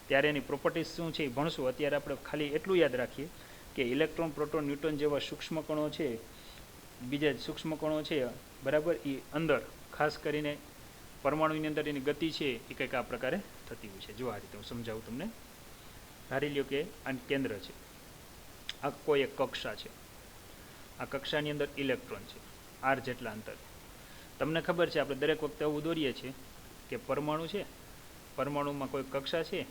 ત્યારે એની પ્રોપર્ટીઝ શું છે એ ભણશું. અત્યારે આપણે ખાલી એટલું યાદ રાખીએ કે ઇલેક્ટ્રોન, પ્રોટોન, ન્યુટ્રોન જેવા સૂક્ષ્મ કણો છે, બીજા સૂક્ષ્મ કણો છે બરાબર એ અંદર ખાસ કરીને પરમાણુની અંદર એની ગતિ છે એ કંઈક આ પ્રકારે થતી હોય છે. જો આ રીતે હું સમજાવું તમને. ધારી લ્યો કે આ કેન્દ્ર છે, આ કોઈ એક કક્ષા છે. આ કક્ષાની અંદર ઇલેક્ટ્રોન છે R જેટલા અંતર. તમને ખબર છે આપણે દરેક વખતે એવું દોરીએ છીએ કે પરમાણુ છે, પરમાણુમાં કોઈ કક્ષા છે,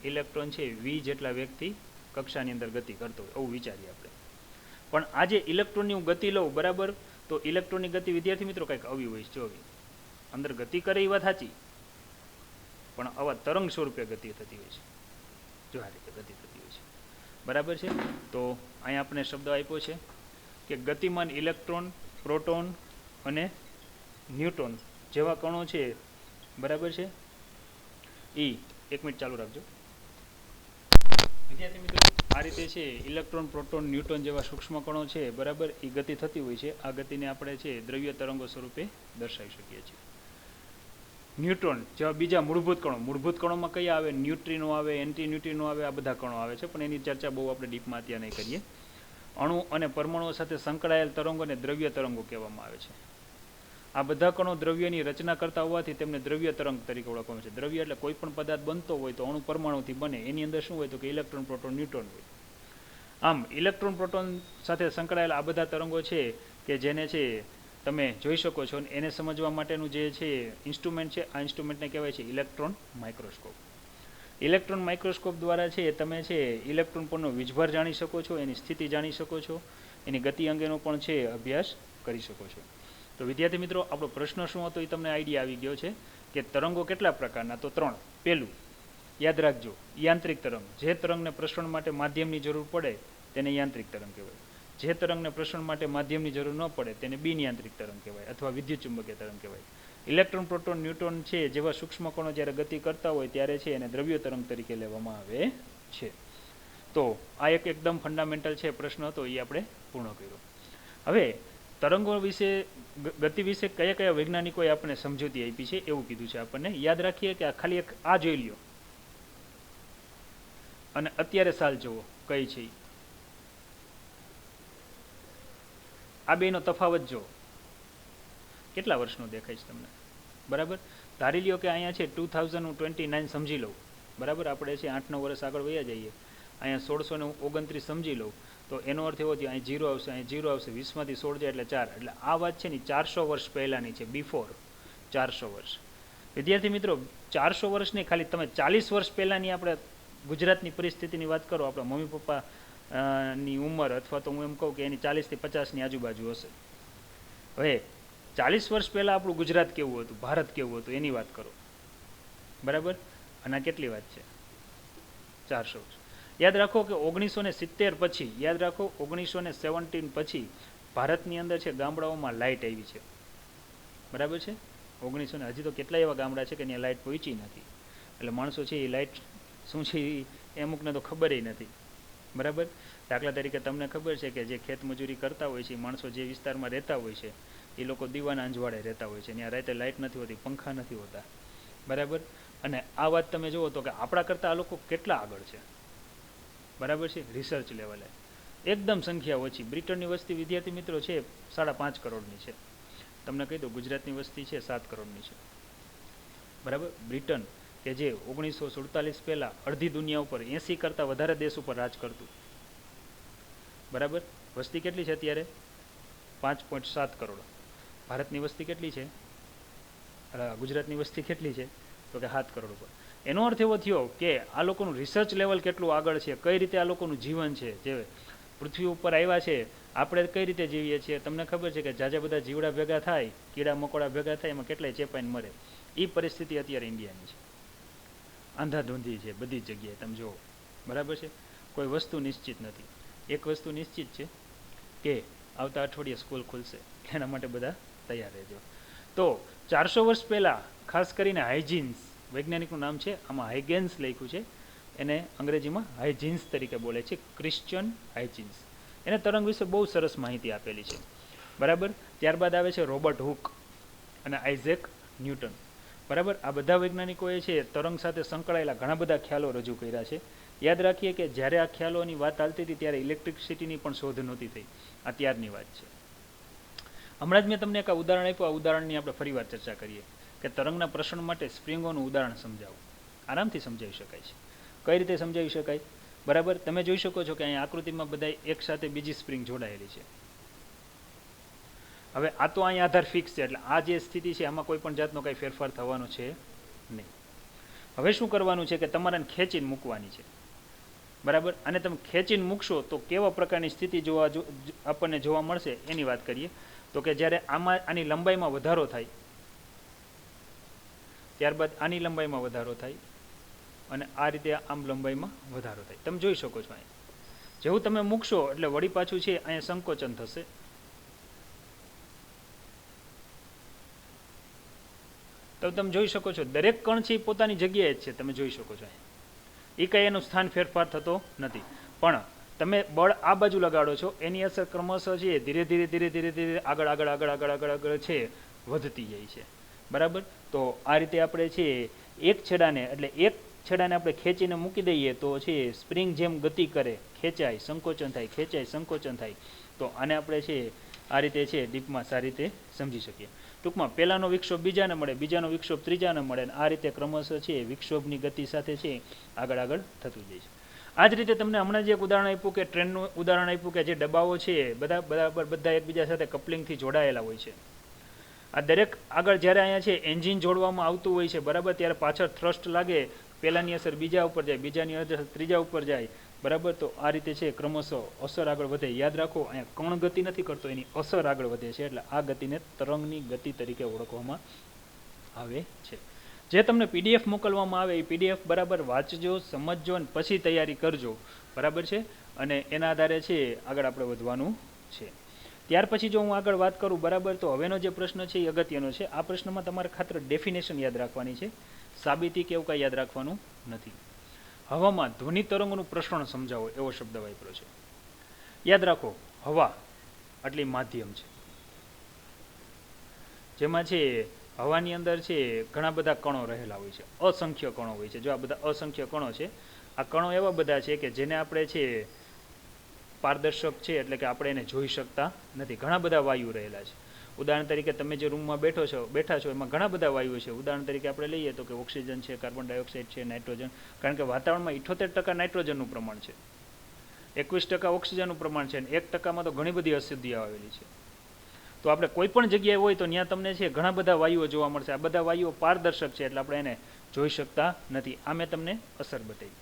ઇલેક્ટ્રોન છે V જેટલા વેગથી કક્ષાની અંદર ગતિ કરતો હોય એવું વિચારીએ આપણે. પણ આજે ઇલેક્ટ્રોનની હું ગતિ લઉં બરાબર તો ઇલેક્ટ્રોનની ગતિ વિદ્યાર્થી મિત્રો કંઈક આવી હોય છે. જો અંદર ગતિ કરે એ વાત સાચી પણ આવા તરંગ સ્વરૂપે ગતિ થતી હોય છે. જો આ રીતે ગતિ થતી હોય છે બરાબર છે. તો અહીંયા આપણે શબ્દ આપ્યો છે કે ગતિમાન ઇલેક્ટ્રોન, પ્રોટોન અને ન્યુટ્રોન જેવા કણો છે બરાબર છે એ 1 મિનિટ ચાલુ રાખજો વિદ્યાર્થી મિત્રો. આ રીતે છે ઇલેક્ટ્રોન, પ્રોટોન, ન્યુટ્રોન જેવા સૂક્ષ્મ કણો છે બરાબર એ ગતિ થતી હોય છે. આ ગતિને આપણે છે દ્રવ્ય તરંગો સ્વરૂપે દર્શાવી શકીએ છીએ. ન્યુટ્રોન જેવા બીજા મૂળભૂત કણોમાં કયા આવે? ન્યુટ્રીનો આવે, એન્ટી ન્યુટ્રીનો આવે, આ બધા કણો આવે છે પણ એની ચર્ચા બહુ આપણે ડીપમાં અત્યારે નહીં કરીએ. અણુ અને પરમાણુઓ સાથે સંકળાયેલ તરંગોને દ્રવ્ય તરંગો કહેવામાં આવે છે. આ બધા કણો દ્રવ્યની રચના કરતા હોવાથી તેમને દ્રવ્ય તરંગ તરીકે ઓળખવામાં આવે છે. દ્રવ્ય એટલે કોઈ પણ પદાર્થ બનતો હોય તો અણુ પરમાણુથી બને, એની અંદર શું હોય તો કે ઇલેક્ટ્રોન, પ્રોટોન, ન્યુટ્રોન હોય. આમ ઇલેક્ટ્રોન, પ્રોટોન સાથે સંકળાયેલા આ બધા તરંગો છે કે જેને છે તમે જોઈ શકો છો. એને સમજવા માટેનું જે છે ઇન્સ્ટ્રુમેન્ટ છે, આ ઇન્સ્ટ્રુમેન્ટને કહેવાય છે ઇલેક્ટ્રોન માઇક્રોસ્કોપ. ઇલેક્ટ્રોન માઇક્રોસ્કોપ દ્વારા છે તમે છે ઇલેક્ટ્રોન પરનો વીજભાર જાણી શકો છો, એની સ્થિતિ જાણી શકો છો, એની ગતિ અંગેનો પણ છે અભ્યાસ કરી શકો છો. તો વિદ્યાર્થી મિત્રો આપણો પ્રશ્ન શું હતો એ તમને આઈડિયા આવી ગયો છે કે તરંગો કેટલા પ્રકારના? તો 3. પહેલું યાદ રાખજો, યાંત્રિક તરંગ. જે તરંગને પ્રસરણ માટે માધ્યમની જરૂર પડે તેને યાંત્રિક તરંગ કહેવાય. જે તરંગને પ્રસરણ માટે માધ્યમની જરૂર ન પડે તેને બિનયાંત્રિક તરંગ કહેવાય અથવા વિદ્યુત ચુંબકીય તરંગ કહેવાય. ઇલેક્ટ્રોન, પ્રોટોન, ન્યુટ્રોન છે જેવા સૂક્ષ્મ કણો જ્યારે ગતિ કરતા હોય ત્યારે છે એને દ્રવ્ય તરંગ તરીકે લેવામાં આવે છે. તો આ એકદમ ફંડામેન્ટલ છે પ્રશ્ન હતો એ આપણે પૂર્ણ કર્યો. હવે તરંગો વિશે, ગતિ વિશે કયા કયા વૈજ્ઞાનિકોએ આપણને સમજૂતી આપી છે એવું કીધું છે આપણને. યાદ રાખીએ કે ખાલી એક આ જોઈ લ્યો અને અત્યારે સાલ જુઓ કઈ છે. આ બેનો તફાવત જો કેટલા વર્ષનો દેખાય છે તમને બરાબર. ધારી લ્યો કે અહીંયા છે 2029 સમજી લઉં બરાબર. આપણે છે 8-9 વર્ષ આગળ વયા જઈએ. અહીંયા 1629 સમજી લઉં તો એનો અર્થ એવો થયો અહીં 0 આવશે, અહીં 0 આવશે, 20માંથી 16 જાય એટલે 4. એટલે આ વાત છે ને 400 વર્ષ પહેલાંની છે, બિફોર 400 વર્ષ. વિદ્યાર્થી મિત્રો 400 વર્ષની ખાલી તમે 40 વર્ષ પહેલાંની આપણે ગુજરાતની પરિસ્થિતિની વાત કરો. આપણા મમ્મી પપ્પા ની ઉંમર અથવા તો હું એમ કહું કે એની 40 થી 50ની આજુબાજુ હશે. હવે 40 વર્ષ પહેલાં આપણું ગુજરાત કેવું હતું, ભારત કેવું હતું એની વાત કરો બરાબર. અને આ કેટલી વાત છે? 400 વર્ષ. યાદ રાખો કે 1970 પછી, યાદ રાખો 1917 પછી ભારતની અંદર છે ગામડાઓમાં લાઇટ આવી છે. બરાબર છે. 1900 ને હજી તો કેટલા એવા ગામડા છે કે ત્યાં લાઇટ પહોંચી નથી. એટલે માણસો છે એ લાઇટ શું છે એ અમુકને તો ખબર નથી. બરાબર. દાખલા તરીકે તમને ખબર છે કે જે ખેત મજૂરી કરતા હોય છે, માણસો જે વિસ્તારમાં રહેતા હોય છે એ લોકો દીવાના અંજવાળે રહેતા હોય છે. ત્યાં રાતે લાઇટ નથી હોતી, પંખા નથી હોતા. બરાબર. અને આ વાત તમે જુઓ તો કે આપણા કરતાં આ લોકો કેટલા આગળ છે. બરાબર છે. રિસર્ચ લેવલે એકદમ સંખ્યા ઓછી. બ્રિટનની વસ્તી વિદ્યાર્થી મિત્રો છે 5.5 કરોડની છે. તમને કહી દો ગુજરાતની વસ્તી છે 7 કરોડની છે. બરાબર. બ્રિટન કે જે 1947 પહેલાં અડધી દુનિયા ઉપર 80 કરતાં વધારે દેશ ઉપર રાજ કરતું. બરાબર. વસ્તી કેટલી છે અત્યારે? 5.7 કરોડ. ભારતની વસ્તી કેટલી છે? ગુજરાતની વસ્તી કેટલી છે? તો કે 7 કરોડ ઉપર. એનો અર્થ એવો થયો કે આ લોકોનું રિસર્ચ લેવલ કેટલું આગળ છે, કઈ રીતે આ લોકોનું જીવન છે, જે પૃથ્વી ઉપર આવ્યા છે આપણે કઈ રીતે જીવીએ છીએ. તમને ખબર છે કે જાજા બધા જીવડા ભેગા થાય, કીડા મકોડા ભેગા થાય, એમાં કેટલાય ચેપાઈને મરે. એ પરિસ્થિતિ અત્યારે ઇન્ડિયાની છે. આંધાધૂંધી છે બધી જ જગ્યાએ તમે જુઓ. બરાબર છે. કોઈ વસ્તુ નિશ્ચિત નથી. એક વસ્તુ નિશ્ચિત છે કે આવતા અઠવાડિયે સ્કૂલ ખુલશે, એના માટે બધા તૈયાર રહેજો. તો 400 વર્ષ પહેલાં ખાસ કરીને હાઇજીન્સ, વૈજ્ઞાનિકનું નામ છે, આમાં હાઇગેન્સ લખ્યું છે, એને અંગ્રેજીમાં હાઇજીન્સ તરીકે બોલે છે, ક્રિશ્ચિયન હાઇજીન્સ. એને તરંગ વિશે બહુ સરસ માહિતી આપેલી છે. બરાબર. ત્યારબાદ આવે છે રોબર્ટ હુક અને આઇઝેક ન્યૂટન. બરાબર. આ બધા વૈજ્ઞાનિકોએ છે તરંગ સાથે સંકળાયેલા ઘણા બધા ખ્યાલો રજૂ કર્યા છે. યાદ રાખીએ કે જ્યારે આ ખ્યાલોની વાત ચાલતી હતી ત્યારે ઇલેક્ટ્રિસિટીની પણ શોધ નહોતી થઈ. આ ત્યારની વાત છે. હમણાં જ મેં તમને એક ઉદાહરણ આપ્યું. આ ઉદાહરણની આપણે ફરીવાર ચર્ચા કરીએ કે તરંગના પ્રસરણ માટે સ્પ્રિંગોનું ઉદાહરણ સમજાવું. આરામથી સમજાવી શકાય છે. કઈ રીતે સમજાવી શકાય? બરાબર. તમે જોઈ શકો છો કે અહીંયા આકૃતિમાં બધા એક સાથે બીજી સ્પ્રિંગ જોડાયેલી છે. હવે આ તો અહીંયા આધાર ફિક્સ છે, એટલે આ જે સ્થિતિ છે આમાં કોઈ પણ જાતનો કંઈ ફેરફાર થવાનો છે નહીં. હવે શું કરવાનું છે કે તમારે ખેંચીને મૂકવાની છે. બરાબર. અને તમે ખેંચીને મૂકશો તો કેવા પ્રકારની સ્થિતિ આપણને જોવા મળશે એની વાત કરીએ. તો કે જ્યારે આમાં આની લંબાઈમાં વધારો થાય, ત્યારબાદ આની લંબાઈમાં વધારો થાય અને આ રીતે આમ લંબાઈમાં વધારો થાય. તમે જોઈ શકો છો અહીંયા જેવું તમે મૂકશો એટલે વળી પાછું છે અહીંયા સંકોચન થશે. તો તમે જોઈ શકો છો દરેક કણ છે પોતાની જગ્યાએ જ છે. તમે જોઈ શકો છો અહીંયા એ કંઈ એનું સ્થાન ફેરફાર થતો નથી. પણ તમે બળ આ બાજુ લગાડો છો એની અસર ક્રમશઃ છે ધીરે ધીરે ધીરે ધીરે ધીરે આગળ આગળ આગળ આગળ આગળ આગળ છે વધતી જાય છે. બરાબર. તો આ રીતે આપણે છે એક છેડાને એટલે એક છેડાને આપણે ખેંચીને મૂકી દઈએ તો છે સ્પ્રિંગ જેમ ગતિ કરે, ખેંચાય સંકોચન થાય, ખેંચાય સંકોચન થાય. તો આને આપણે છે આ રીતે છે ડીપમાં સારી રીતે સમજી શકીએ. ટૂંકમાં પહેલાંનો વિક્ષોભ બીજાને મળે, બીજાનો વિક્ષોભ ત્રીજાને મળે, અને આ રીતે ક્રમશઃ છે વિક્ષોભની ગતિ સાથે છે આગળ આગળ થતું જાય છે. આ જ રીતે તમને હમણાં જે એક ઉદાહરણ આપ્યું કે ટ્રેનનું ઉદાહરણ આપ્યું કે જે ડબ્બાઓ છે બધા એકબીજા સાથે કપલિંગથી જોડાયેલા હોય છે. આ દરેક આગળ જ્યારે અહીંયા છે એન્જિન જોડવામાં આવતું હોય છે. બરાબર. ત્યારે પાછળ થ્રસ્ટ લાગે, પહેલાંની અસર બીજા ઉપર જાય, બીજાની અસર ત્રીજા ઉપર જાય. બરાબર. તો આ રીતે છે ક્રમશઃ અસર આગળ વધે. યાદ રાખો અહીંયા કણ ગતિ નથી કરતો, એની અસર આગળ વધે છે. એટલે આ ગતિને તરંગની ગતિ તરીકે ઓળખવામાં આવે છે. જે તમને પીડીએફ મોકલવામાં આવે એ પીડીએફ બરાબર વાંચજો, સમજજો અને પછી તૈયારી કરજો. બરાબર છે. અને એના આધારે છે આગળ આપણે વધવાનું છે. ત્યાર પછી જો હું આગળ વાત કરું, બરાબર, તો હવેનો જે પ્રશ્ન છે એ અગત્યનો છે. આ પ્રશ્નમાં તમારે ખાતર ડેફિનેશન યાદ રાખવાની છે, સાબિતી કે એવું કાંઈ યાદ રાખવાનું નથી. હવામાં ધ્વનિ તરંગનું પ્રસરણ સમજાવો એવો શબ્દ વાપર્યો છે. યાદ રાખો હવા આટલી માધ્યમ છે જેમાં છે હવાની અંદર છે ઘણા બધા કણો રહેલા હોય છે, અસંખ્ય કણો હોય છે. જો આ બધા અસંખ્ય કણો છે, આ કણો એવા બધા છે કે જેને આપણે છે પારદર્શક છે એટલે કે આપણે એને જોઈ શકતા નથી. ઘણા બધા વાયુ રહેલા છે. ઉદાહરણ તરીકે તમે જે રૂમમાં બેઠા છો એમાં ઘણા બધા વાયુઓ છે. ઉદાહરણ તરીકે આપણે લઈએ તો કે ઓક્સિજન છે, કાર્બન ડાયોક્સાઇડ છે, નાઇટ્રોજન. કારણ કે વાતાવરણમાં 78% નાઇટ્રોજનનું પ્રમાણ છે, 21% ઓક્સિજનનું પ્રમાણ છે, અને 1%માં તો ઘણી બધી અશુદ્ધિઓ આવેલી છે. તો આપણે કોઈ પણ જગ્યાએ હોય તો ત્યાં તમને છે ઘણા બધા વાયુઓ જોવા મળશે. આ બધા વાયુઓ પારદર્શક છે એટલે આપણે એને જોઈ શકતા નથી. આ મેં તમને અસર બતાવી.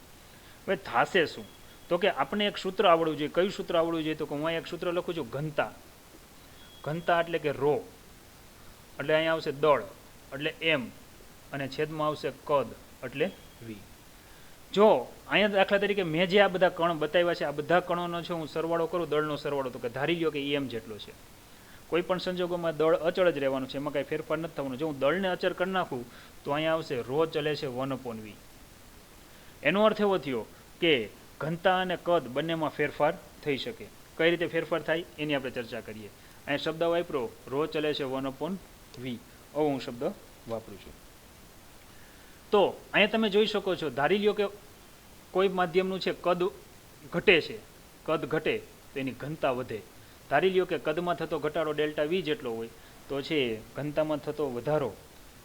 હવે થાશે શું? તો કે આપણે એક સૂત્ર આવડવું જોઈએ. કયું સૂત્ર આવડવું જોઈએ? તો કે હું એક સૂત્ર લખું છું, ઘનતા. ઘનતા એટલે કે રો, એટલે અહીંયા આવશે દળ એટલે એમ, અને છેદમાં આવશે કદ એટલે વી. જો અહીંયા દાખલા તરીકે મેં જે આ બધા કણ બતાવ્યા છે, આ બધા કણોનો છે હું સરવાળો કરું, દળનો સરવાળો, તો કે ધારી લ્યો કે એમ જેટલો છે. કોઈ પણ સંજોગોમાં દળ અચળ જ રહેવાનું છે, એમાં કાંઈ ફેરફાર નથી થવાનું. જો હું દળને અચળ કરી નાખું તો અહીંયા આવશે રો ચલે છે 1/v. એનો અર્થ એવો થયો કે ઘનતા અને કદ બંનેમાં ફેરફાર થઈ શકે. કઈ રીતે ફેરફાર થાય એની આપણે ચર્ચા કરીએ. અહીંયા શબ્દ વાપરો રો ચલે છે 1/v, આવો હું શબ્દ વાપરું છું. તો અહીંયા તમે જોઈ શકો છો, ધારી લ્યો કે કોઈ માધ્યમનું છે કદ ઘટે છે, કદ ઘટે તો એની ઘનતા વધે. ધારી લ્યો કે કદમાં થતો ઘટાડો ડેલ્ટા વી જેટલો હોય તો છે ઘનતામાં થતો વધારો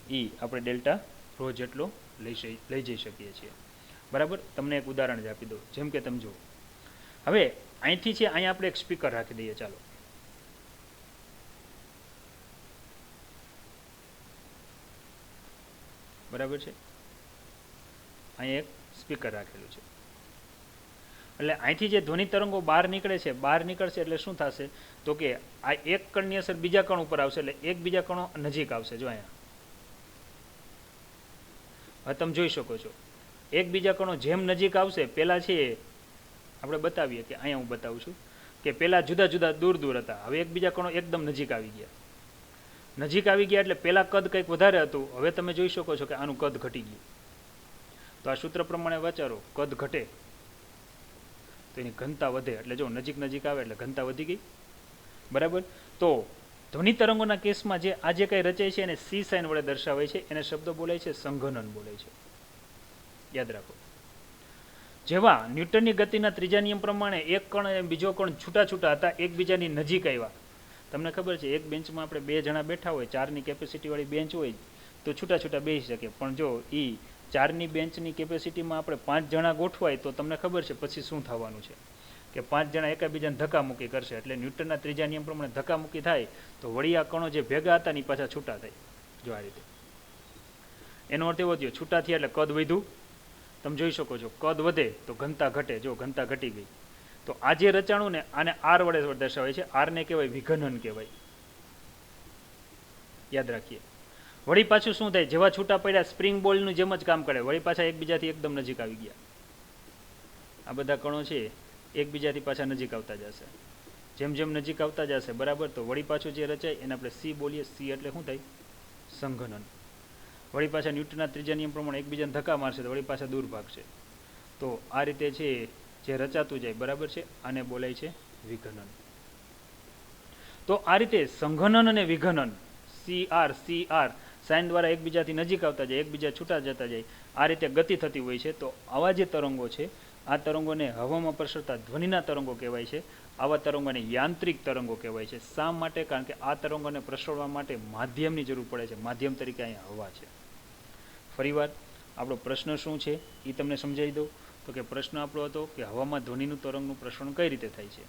એ આપણે ડેલ્ટા રો જેટલો લઈ જઈ શકીએ છીએ. બરાબર. તમને એક ઉદાહરણ જ આપી દઉં. જેમ કે તમે જુઓ, હવે અહીંથી છે અહીંયા આપણે એક સ્પીકર રાખી દઈએ. ચાલો, બરાબર છે, અહીંયા એક સ્પીકર રાખેલું છે. એટલે અહીંથી જે ધ્વનિ તરંગો બહાર નીકળે છે, બહાર નીકળશે એટલે શું થશે તો કે આ એક કણની અસર બીજા કણ ઉપર આવશે, એટલે એક બીજા કણો નજીક આવશે. જો અહીંયા હવે તમે જોઈ શકો છો, એક બીજા કણો જેમ નજીક આવશે, પહેલાં છે આપણે બતાવીએ કે અહીંયા હું બતાવું છું કે પહેલાં જુદા જુદા દૂર દૂર હતા, હવે એકબીજા કણો એકદમ નજીક આવી ગયા. નજીક આવી ગયા એટલે પહેલાં કદ કંઈક વધારે હતું, હવે તમે જોઈ શકો છો કે આનું કદ ઘટી ગયું. તો આ સૂત્ર પ્રમાણે વિચારો, કદ ઘટે તો એની ઘનતા વધે. એટલે જો નજીક નજીક આવે એટલે ઘનતા વધી ગઈ. બરાબર. તો ધ્વનિ તરંગોના કેસમાં જે આ જે કંઈ રચાય છે એને સી સાઇન વડે દર્શાવાય છે. એને શબ્દ બોલાય છે સંઘનન બોલાય છે. યાદ રાખો. જેવા ન્યૂટનની ગતિના ત્રીજા નિયમ પ્રમાણે એક કણ અને બીજો કણ છૂટા છૂટા હતા, એકબીજાની નજીક આવ્યા. તમને ખબર છે, એક બેન્ચમાં આપણે 2 જણા બેઠા હોય, 4ની કેપેસિટીવાળી બેન્ચ હોય તો છૂટા છૂટા બેસી શકે. પણ જો એ 4ની બેન્ચની કેપેસિટીમાં આપણે 5 જણા ગોઠવાય તો તમને ખબર છે પછી શું થવાનું છે કે 5 જણા એકબીજાને ધક્કામુક્કી કરશે. એટલે ન્યૂટનના ત્રીજા નિયમ પ્રમાણે ધક્કામુક્કી થાય તો વળી આ કણો જે ભેગા હતા ને પાછા છૂટા થાય. જો આ રીતે એનો અર્થ એવો થયો, છૂટા થયા એટલે કદ વધ્યું. તમે જોઈ શકો છો, કદ વધે તો ઘનતા ઘટે. જો ઘનતા ઘટી ગઈ. તો આ જે રચાણું ને આને આર વડે દર્શાવાય છે. આરને કહેવાય વિઘનન કહેવાય. યાદ રાખીએ. વળી પાછું શું થાય, જેવા છૂટા પડ્યા સ્પ્રિંગ બોલનું જેમ જ કામ કરે, વળી પાછા એકબીજાથી એકદમ નજીક આવી ગયા. આ બધા કણો છે એકબીજાથી પાછા નજીક આવતા જશે. જેમ જેમ નજીક આવતા જશે, બરાબર, તો વળી પાછું જે રચાય એને આપણે સી બોલીએ. સી એટલે શું થાય, સંઘનન. વળી પાછા ન્યૂટનના ત્રીજા નિયમ પ્રમાણે એકબીજાને ધક્કા મારશે તો વળી પાછા દૂર ભાગશે. તો આ રીતે છે જે રચાતું જાય, બરાબર છે, આને બોલાય છે વિઘનન. તો આ રીતે સંઘનન અને વિઘનન, સી આર સાઇન દ્વારા એકબીજાથી નજીક આવતા જાય, એકબીજા છૂટા જતા જાય, આ રીતે ગતિ થતી હોય છે. તો આવા જે તરંગો છે, આ તરંગોને હવામાં પ્રસરતા ધ્વનિના તરંગો કહેવાય છે. આવા તરંગોને યાંત્રિક તરંગો કહેવાય છે. શા માટે? કારણ કે આ તરંગોને પ્રસરવા માટે માધ્યમની જરૂર પડે છે. માધ્યમ તરીકે અહીંયા હવા છે. ફરીવાર આપણો પ્રશ્ન શું છે એ તમને સમજાવી દઉં. તો કે પ્રશ્ન આપણો હતો કે હવામાં ધ્વનિનું તરંગનું પ્રસરણ કઈ રીતે થાય છે.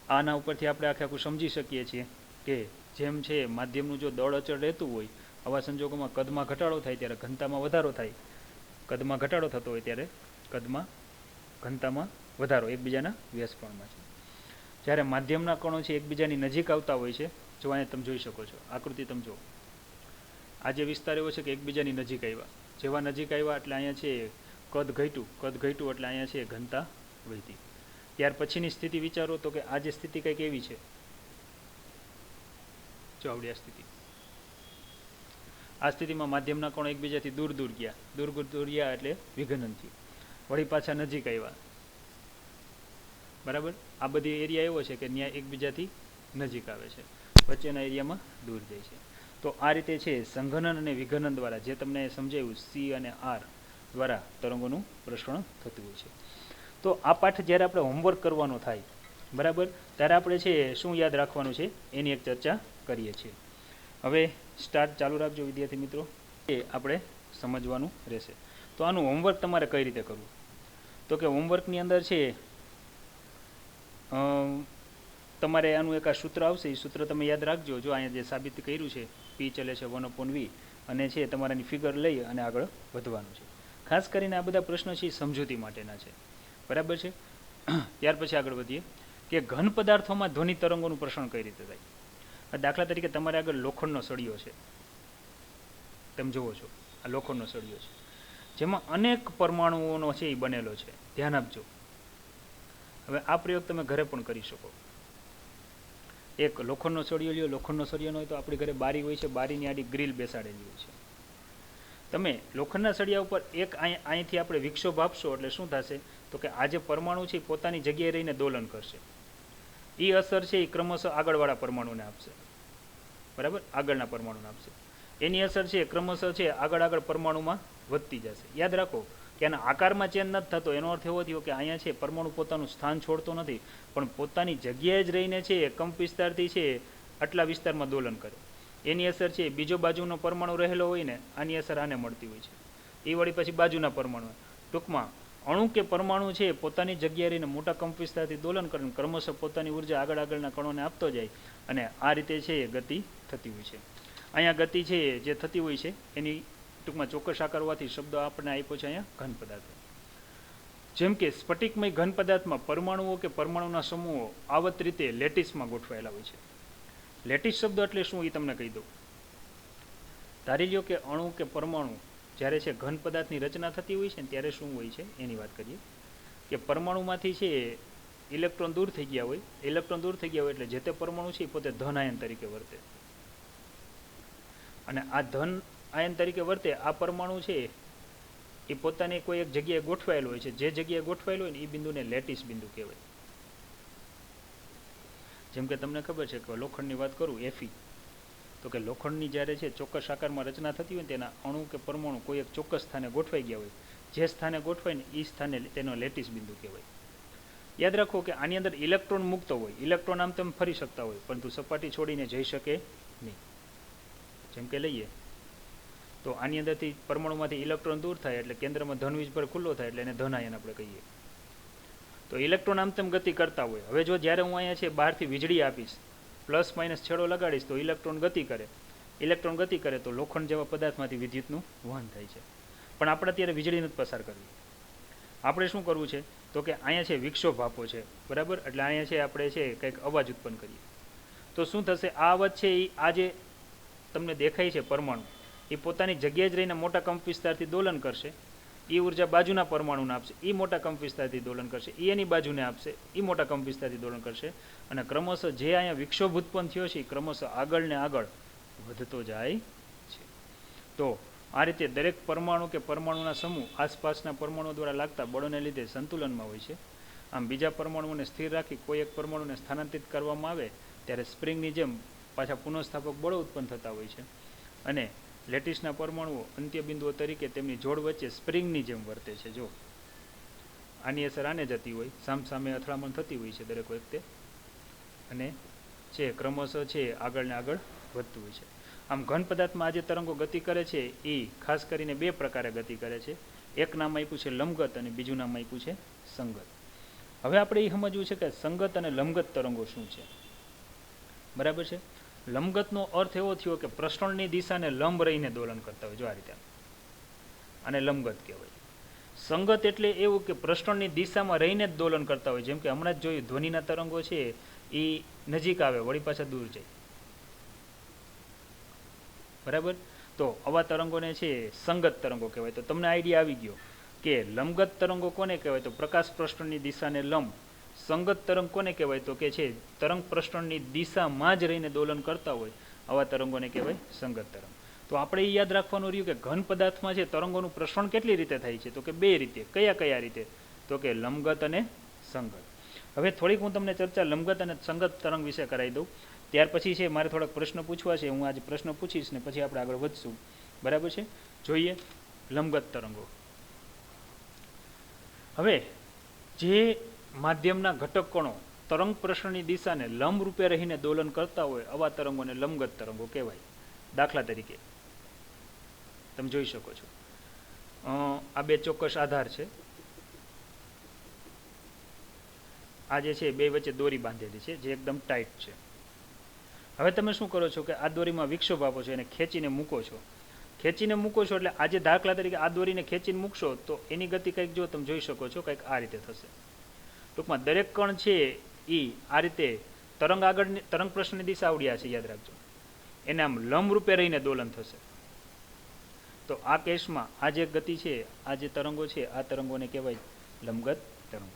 આના ઉપરથી આપણે આખું સમજી શકીએ છીએ કે જેમ છે માધ્યમનું જો દળ અચળ રહેતું હોય, આવા સંજોગોમાં કદમાં ઘટાડો થાય ત્યારે ઘનતામાં વધારો થાય. કદમાં ઘટાડો થતો હોય ત્યારે કદમાં ઘનતામાં વધારો એકબીજાના વ્યસ્તપણમાં છે. જ્યારે માધ્યમના કણો છે એકબીજાની નજીક આવતા હોય છે. જો અહીંયા તમે જોઈ શકો છો, આકૃતિ તમે જુઓ. આ જે વિસ્તાર એવો છે કે એકબીજાની નજીક આવ્યા. જેવા નજીક આવ્યા એટલે અહીંયા છે કદ ઘટ્યું એટલે અહીંયા છે ઘનતા વધી. ત્યાર પછીની સ્થિતિ વિચારો તો કે આ જે સ્થિતિ કંઈક એવી છે. જો આવડી આ સ્થિતિ. આ સ્થિતિમાં માધ્યમના કણો એકબીજાથી દૂર દૂર ગયા એટલે વિઘનન થયું. વળી પાછા નજીક આવ્યા. બરાબર. આ બધી એરિયા એવો છે કે ત્યાં એકબીજાથી નજીક આવે છે, વચ્ચેના એરિયામાં દૂર જાય છે. તો આ રીતે છે સંઘનન અને વિઘનન દ્વારા, જે તમને સમજાયું, સી અને આર દ્વારા તરંગોનું પ્રસરણ થતું હોય છે. તો આ પાઠ જ્યારે આપણે હોમવર્ક કરવાનો થાય, બરાબર, ત્યારે આપણે છે શું યાદ રાખવાનું છે એની એક ચર્ચા કરીએ છીએ. હવે સ્ટાર્ટ ચાલુ રાખજો વિદ્યાર્થી મિત્રો. એ આપણે સમજવાનું રહેશે. તો આનું હોમવર્ક તમારે કઈ રીતે કરવું? તો કે હોમવર્કની અંદર છે તમારે આનું એક આ સૂત્ર આવશે. એ સૂત્ર તમે યાદ રાખજો. જો અહીંયા જે સાબિત કર્યું છે, પી ચલે છે 1/v, અને છે તમારાની ફિગર લઈ અને આગળ વધવાનું છે. ખાસ કરીને આ બધા પ્રશ્નો છે એ સમજૂતી માટેના છે. બરાબર છે. ત્યાર પછી આગળ વધીએ કે ઘન પદાર્થોમાં ધ્વનિ તરંગોનું પ્રસરણ કઈ રીતે થાય. દાખલા તરીકે તમારે આગળ લોખંડનો સળિયો છે, તમે જુઓ છો આ લોખંડનો સળિયો છે, જેમાં અનેક પરમાણુઓનો છે એ બનેલો છે. ધ્યાન આપજો. હવે આ પ્રયોગ તમે ઘરે પણ કરી શકો. એક લોખંડનો સળિયો લ્યો, લોખંડનો સળિયો ન હોય તો આપણી ઘરે બારી હોય છે, બારીની આડી ગ્રીલ બેસાડેલી હોય છે. તમે લોખંડના સળિયા ઉપર એક અહીંથી આપણે વિક્ષોભ આપશો એટલે શું થશે તો કે આ જે પરમાણુ છે એ પોતાની જગ્યાએ રહીને દોલન કરશે. એ અસર છે એ ક્રમશઃ આગળવાળા પરમાણુને આપશે, બરાબર, આગળના પરમાણુને આપશે. એની અસર છે ક્રમશઃ છે આગળ પરમાણુમાં વધતી જશે. યાદ રાખો કે આના આકારમાં ચેન્જ નથી થતો, એનો અર્થ એવો થયો કે અહીંયા છે પરમાણુ પોતાનું સ્થાન છોડતો નથી, પણ પોતાની જગ્યાએ જ રહીને છે કંપ વિસ્તારથી છે આટલા વિસ્તારમાં દોલન કરે. એની અસર છે બીજો બાજુનો પરમાણુ રહેલો હોય ને આની અસર આને મળતી હોય છે, એ વળી પછી બાજુના પરમાણુ. ટૂંકમાં અણુ કે પરમાણુ છે પોતાની જગ્યાએ રહીને મોટા કંપ વિસ્તારથી દોલન કરીને ક્રમશઃ પોતાની ઉર્જા આગળના કણોને આપતો જાય અને આ રીતે છે એ ગતિ થતી હોય છે. અહીંયા ગતિ છે જે થતી હોય છે એની ટૂંકમાં ચોક્કસ આકાર હોવાથી શબ્દ આપણને આપ્યો છે અહીંયા ઘન પદાર્થ. જેમ કે સ્ફટિકમય ઘન પદાર્થમાં પરમાણુઓ કે પરમાણુના સમૂહો આવત રીતે લેટિસમાં ગોઠવાયેલા હોય છે. લેટિસ શબ્દ એટલે શું એ તમને કહી દઉં. ધારી લ્યો કે અણુ કે પરમાણુ જ્યારે છે ઘન પદાર્થની રચના થતી હોય છે ને ત્યારે શું હોય છે એની વાત કરીએ કે પરમાણુમાંથી છે ઇલેક્ટ્રોન દૂર થઈ ગયા હોય. ઇલેક્ટ્રોન દૂર થઈ ગયા હોય એટલે જે તે પરમાણુ છે એ પોતે ધન આયન તરીકે વર્તે, અને આ ધન આયન તરીકે વર્તે આ પરમાણુ છે એ પોતાની કોઈ એક જગ્યાએ ગોઠવાયેલો હોય છે. જે જગ્યાએ ગોઠવાયેલો હોય ને એ બિંદુને લેટિસ બિંદુ કહેવાય. જેમ કે તમને ખબર છે કે લોખંડની વાત કરું એફી, તો કે લોખંડની જ્યારે છે ચોક્કસ આકારમાં રચના થતી હોય તેના અણુ કે પરમાણુ કોઈ એક ચોક્કસ સ્થાને ગોઠવાઈ ગયા હોય, જે સ્થાને ગોઠવાય ને એ સ્થાને તેનો લેટિસ બિંદુ કહેવાય. યાદ રાખો કે આની અંદર ઇલેક્ટ્રોન મુક્ત હોય, ઇલેક્ટ્રોન આમ તેમ ફરી શકતા હોય પરંતુ સપાટી છોડીને જઈ શકે નહીં. જેમ કે લઈએ તો આની અંદરથી પરમાણુમાંથી ઇલેક્ટ્રોન દૂર થાય એટલે કેન્દ્રમાં ધન વીજભાર ખુલ્લો થાય એટલે એને ધન આયન આપણે કહીએ. તો ઇલેક્ટ્રોન આમ તેમ ગતિ કરતા હોય. હવે જો જ્યારે હું અહીંયા છે બહારથી વીજળી આપીશ, પ્લસ માઇનસ છેડો લગાડીશ તો ઇલેક્ટ્રોન ગતિ કરે. ઇલેક્ટ્રોન ગતિ કરે તો લોખંડ જેવા પદાર્થમાંથી વિદ્યુતનું વહન થાય છે. પણ આપણે અત્યારે વીજળી નથી પસાર કરવી. આપણે શું કરવું છે તો કે અહીંયા છે વિક્ષોભ આપો છે, બરાબર, એટલે અહીંયા છે આપણે છે કંઈક અવાજ ઉત્પન્ન કરીએ તો શું થશે, આ અવાજ છે એ આ જે તમને દેખાય છે પરમાણુ એ પોતાની જગ્યાએ જ રહીને મોટા કંપ વિસ્તારથી દોલન કરશે. એ ઉર્જા બાજુના પરમાણુને આપશે, એ મોટા કંપ વિસ્તારથી દોલન કરશે. એ એની બાજુને આપશે, એ મોટા કંપ વિસ્તારથી દોલન કરશે. અને ક્રમશઃ જે અહીંયા વિક્ષોભ ઉત્પન્ન થયો છે એ ક્રમશઃ આગળ ને આગળ વધતો જાય છે. તો આ રીતે દરેક પરમાણુ કે પરમાણુના સમૂહ આસપાસના પરમાણુ દ્વારા લાગતા બળોને લીધે સંતુલનમાં હોય છે. આમ બીજા પરમાણુઓને સ્થિર રાખી કોઈ એક પરમાણુને સ્થાનાંતરિત કરવામાં આવે ત્યારે સ્પ્રિંગની જેમ પાછા પુનઃસ્થાપક બળો ઉત્પન્ન થતા હોય છે. અને લેટિસના પરમાણુઓ અંત્યબિંદુઓ તરીકે તેમની જોડ વચ્ચે સ્પ્રિંગની જેમ વર્તે છે. જો આની અસર આને જતી હોય, સામસામે અથડામણ થતી હોય છે દરેક વખતે, અને છે ક્રમશઃ છે આગળ ને આગળ વધતું હોય છે. આમ ઘન પદાર્થમાં આ જે તરંગો ગતિ કરે છે એ ખાસ કરીને બે પ્રકારે ગતિ કરે છે. એક નામ આપ્યું છે લંબગત અને બીજું નામ આપ્યું છે સંગત. હવે આપણે એ સમજવું છે કે સંગત અને લંબગત તરંગો શું છે, બરાબર છે. લંબગતનો અર્થ એવો થયો કે પ્રસરણની દિશાને લંબ રહીને દોલન કરતા હોય, જો આ રીતે, આને લંબગત કહેવાય. સંગત એટલે એવું કે પ્રસરણની દિશામાં રહીને જ દોલન કરતા હોય. જેમ કે હમણાં જ જોયું ધ્વનિના તરંગો છે એ નજીક આવે વળી પાછા દૂર જાય, બરાબર. તો આવા તરંગોને છે સંગત તરંગો કહેવાય. તો તમને આઈડિયા આવી ગયો કે લંબગત તરંગો કોને કહેવાય, તો પ્રકાશ પ્રસરણની દિશાને લંબ. સંગત તરંગ કોને કહેવાય, તો કે છે તરંગ પ્રસરણની દિશામાં જ રહીને દોલન કરતા હોય આવા તરંગોને કહેવાય સંગત તરંગ. તો આપણે એ યાદ રાખવાનું રહ્યું કે ઘન પદાર્થમાં છે તરંગોનું પ્રસરણ કેટલી રીતે થાય છે, તો કે બે રીતે. કયા રીતે, તો કે લંબગત અને સંગત. હવે થોડીક હું તમને ચર્ચા લંબગત અને સંગત તરંગ વિશે કરાવી દઉં. ત્યાર પછી છે મારે થોડાક પ્રશ્ન પૂછવા છે, હું આજે પ્રશ્ન પૂછીશ ને પછી આપણે આગળ વધશું, બરાબર છે. જોઈએ લંબગત તરંગો. હવે જે માધ્યમના ઘટક કણો તરંગ પ્રસરણની દિશાને લંબ રૂપે રહીને દોલન કરતા હોય આવા તરંગોને લંબગત તરંગો કહેવાય. દાખલા તરીકે તમે જોઈ શકો છો આ બે ચોક્કસ આધાર છે. આ જે છે બે વચ્ચે દોરી બાંધેલી છે જે એકદમ ટાઈટ છે. હવે તમે શું કરો છો કે આ દોરીમાં વિક્ષોભ આપો છો, એને ખેંચીને મૂકો છો. ખેંચીને મૂકો છો એટલે આજે દાખલા તરીકે આ દોરીને ખેંચીને મૂકશો તો એની ગતિ કંઈક જો તમે જોઈ શકો છો કંઈક આ રીતે થશે. ટૂંકમાં દરેક કણ છે એ આ રીતે તરંગ પ્રસરણની દિશા આવડ્યા છે, યાદ રાખજો. એને આમ લંબ રૂપે રહીને દોલન થશે. તો આ કેસમાં આ જે ગતિ છે, આ જે તરંગો છે, આ તરંગોને કહેવાય લંબગત તરંગો.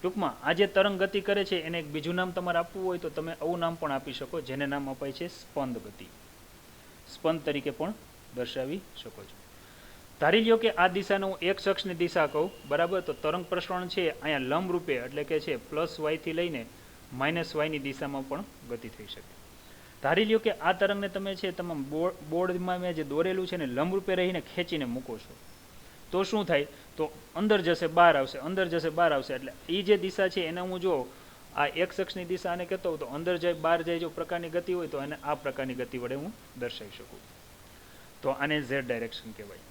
ટૂંકમાં આ જે તરંગ ગતિ કરે છે એને એક બીજું નામ તમારે આપવું હોય તો તમે આવું નામ પણ આપી શકો, જેને નામ અપાય છે સ્પંદ ગતિ. સ્પંદ તરીકે પણ દર્શાવી શકો છો. ધારી લ્યો કે આ દિશાને હું એક અક્ષની દિશા કહું, બરાબર, તો તરંગ પ્રસરણ છે અહીંયા લંબ રૂપે એટલે કે છે +y થી લઈને -y ની દિશામાં પણ ગતિ થઈ શકે. ધારી લ્યો કે આ તરંગને તમે છે તમામ બોર્ડમાં મેં જે દોરેલું છે ને લંબ રૂપે રહીને ખેંચીને મૂકો છો, તો શું થાય, તો અંદર જશે બહાર આવશે, અંદર જશે બહાર આવશે. એટલે એ જે દિશા છે એને હું જો આ એક અક્ષની દિશા આને કહેતો હોઉં તો અંદર જાય બહાર જાય જો પ્રકારની ગતિ હોય તો એને આ પ્રકારની ગતિ વડે હું દર્શાવી શકું. તો આને ઝેડ ડાયરેક્શન કહેવાય.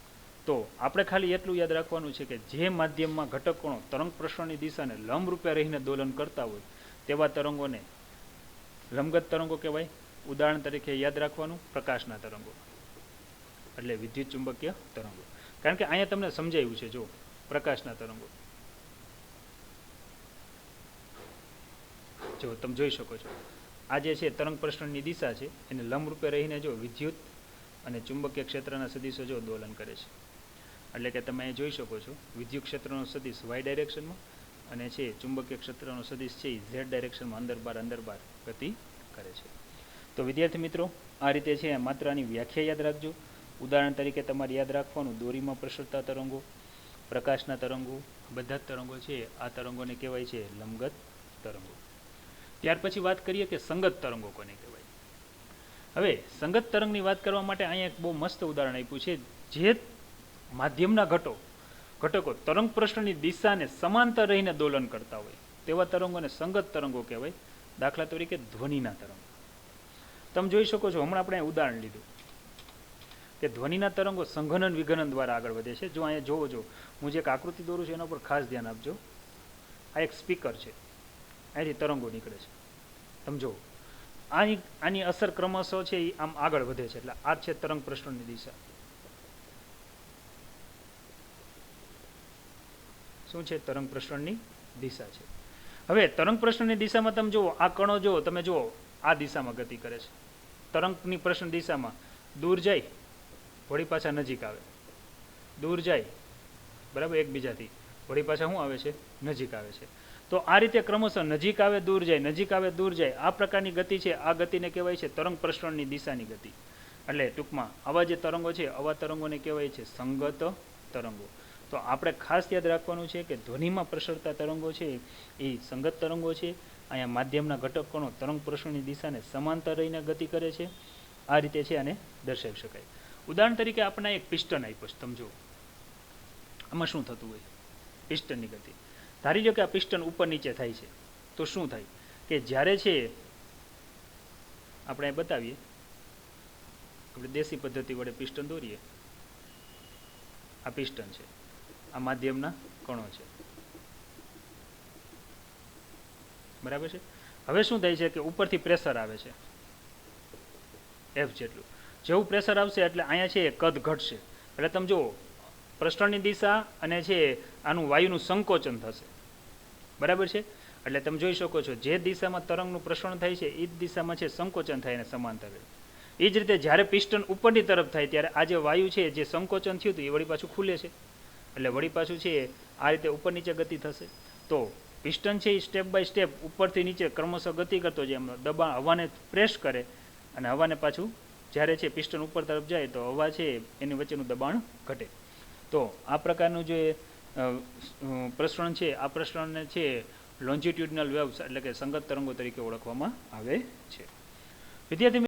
તો આપણે ખાલી એટલું યાદ રાખવાનું છે કે જે માધ્યમમાં ઘટક કણો તરંગ પ્રસરણની દિશાને લંબ રૂપે રહીને દોલન કરતા હોય તેવા તરંગોને લંબગત તરંગો કહેવાય. ઉદાહરણ તરીકે યાદ રાખવાનું પ્રકાશના તરંગો એટલે વિદ્યુત ચુંબકીય તરંગો. કારણ કે અહીંયા તમને સમજાયું છે, જો પ્રકાશના તરંગો જો તમે જોઈ શકો છો, આ જે છે તરંગ પ્રસરણની દિશા છે એને લંબ રૂપે રહીને જો વિદ્યુત અને ચુંબકીય ક્ષેત્રના સદિશો જો દોલન કરે છે. એટલે કે તમે અહીં જોઈ શકો છો વિદ્યુત ક્ષેત્રનો સદિશ y ડાયરેક્શનમાં અને છે ચુંબકીય ક્ષેત્રનો સદિશ છે z ડાયરેક્શનમાં અંદર બહાર ગતિ કરે છે. તો વિદ્યાર્થી મિત્રો, આ રીતે છે માત્ર આની વ્યાખ્યા યાદ રાખજો. ઉદાહરણ તરીકે તમારે યાદ રાખવાનું દોરીમાં પ્રસરતા તરંગો, પ્રકાશના તરંગો, બધા જ તરંગો છે આ તરંગોને કહેવાય છે લંબગત તરંગો. ત્યાર પછી વાત કરીએ કે સંગત તરંગો કોને કહેવાય. હવે સંગત તરંગની વાત કરવા માટે અહીંયા એક બહુ મસ્ત ઉદાહરણ આપ્યું છે. જે માધ્યમના ઘટકો તરંગ પ્રસરણની દિશાને સમાંતર રહીને દોલન કરતા હોય તેવા તરંગોને સંગત તરંગો કહેવાય. દાખલા તરીકે ધ્વનિના તરંગો તમે જોઈ શકો છો. હમણાં આપણે ઉદાહરણ લીધું કે ધ્વનિના તરંગો સંઘનન વિઘનન દ્વારા આગળ વધે છે. જો અહીંયા જોવો જો હું જે એક આકૃતિ દોરું છું એના પર ખાસ ધ્યાન આપજો. આ એક સ્પીકર છે, અહીંથી તરંગો નીકળે છે. તમે જુઓ આની અસર ક્રમશઃ છે એ આમ આગળ વધે છે. એટલે આ છે તરંગ પ્રસરણની દિશા. શું છે? તરંગ પ્રસરણની દિશા છે. હવે તરંગ પ્રસરણની દિશામાં તમે જુઓ આ કણો જુઓ, તમે જુઓ આ દિશામાં ગતિ કરે છે. તરંગની પ્રસરણ દિશામાં દૂર જાય વળી પાછા નજીક આવે, દૂર જાય, બરાબર, એકબીજાથી વળી પાછા શું આવે છે? નજીક આવે છે. તો આ રીતે ક્રમશઃ નજીક આવે દૂર જાય, નજીક આવે દૂર જાય, આ પ્રકારની ગતિ છે. આ ગતિને કહેવાય છે તરંગ પ્રસરણની દિશાની ગતિ. એટલે ટૂંકમાં આવા જે તરંગો છે આવા તરંગોને કહેવાય છે સંગત તરંગો. તો આપણે ખાસ યાદ રાખવાનું છે કે ધ્વનિમાં પ્રસરતા તરંગો છે એ સંગત તરંગો છે. અહીંયા માધ્યમના ઘટક કણો તરંગ પ્રસરણની દિશાને સમાંતર રહીને ગતિ કરે છે. આ રીતે છે આને દર્શાવી શકાય. ઉદાહરણ તરીકે આપણે એક પિસ્ટન આપ્યું છે. તમે જુઓ આમાં શું થતું હોય પિસ્ટનની ગતિ. ધારી લો કે આ પિસ્ટન ઉપર નીચે થાય છે તો શું થાય કે જ્યારે છે આપણે બતાવીએ, આપણે દેશી પદ્ધતિ વડે પિસ્ટન દોરીએ. આ પિસ્ટન છે, આ માધ્યમના કણો છે, બરાબર છે. હવે શું થાય છે કે ઉપરથી પ્રેશર આવે છે F જેટલું. જેવું પ્રેશર આવશે એટલે અહીંયા છે કદ ઘટશે. એટલે તમે જુઓ પ્રસરણની દિશા અને છે આનું વાયુનું સંકોચન થશે, બરાબર છે. એટલે તમે જોઈ શકો છો જે દિશામાં તરંગનું પ્રસરણ થાય છે એ જ દિશામાં છે સંકોચન થાય અને સમાંતર રહે. એ જ રીતે જ્યારે પિસ્ટન ઉપરની તરફ થાય ત્યારે આ જે વાયુ છે જે સંકોચન થયું હતું એ વળી પાછું ખુલે છે. એટલે વળી પાછું છે આ રીતે ઉપર નીચે ગતિ થશે. તો પિસ્ટન છે એ સ્ટેપ બાય સ્ટેપ ઉપરથી નીચે ક્રમશઃ ગતિ કરતો જાય, એમ દબાણ હવાને પ્રેસ કરે અને હવાને પાછું જ્યારે છે પિસ્ટન ઉપર તરફ જાય તો હવા છે એની વચ્ચેનું દબાણ ઘટે. તો આ પ્રકારનું જે પ્રસરણ છે આ પ્રસરણને છે લોન્જિટ્યુડનલ વેવ્સ એટલે કે સંગત તરંગો તરીકે ઓળખવામાં આવે છે. વિદ્યાર્થી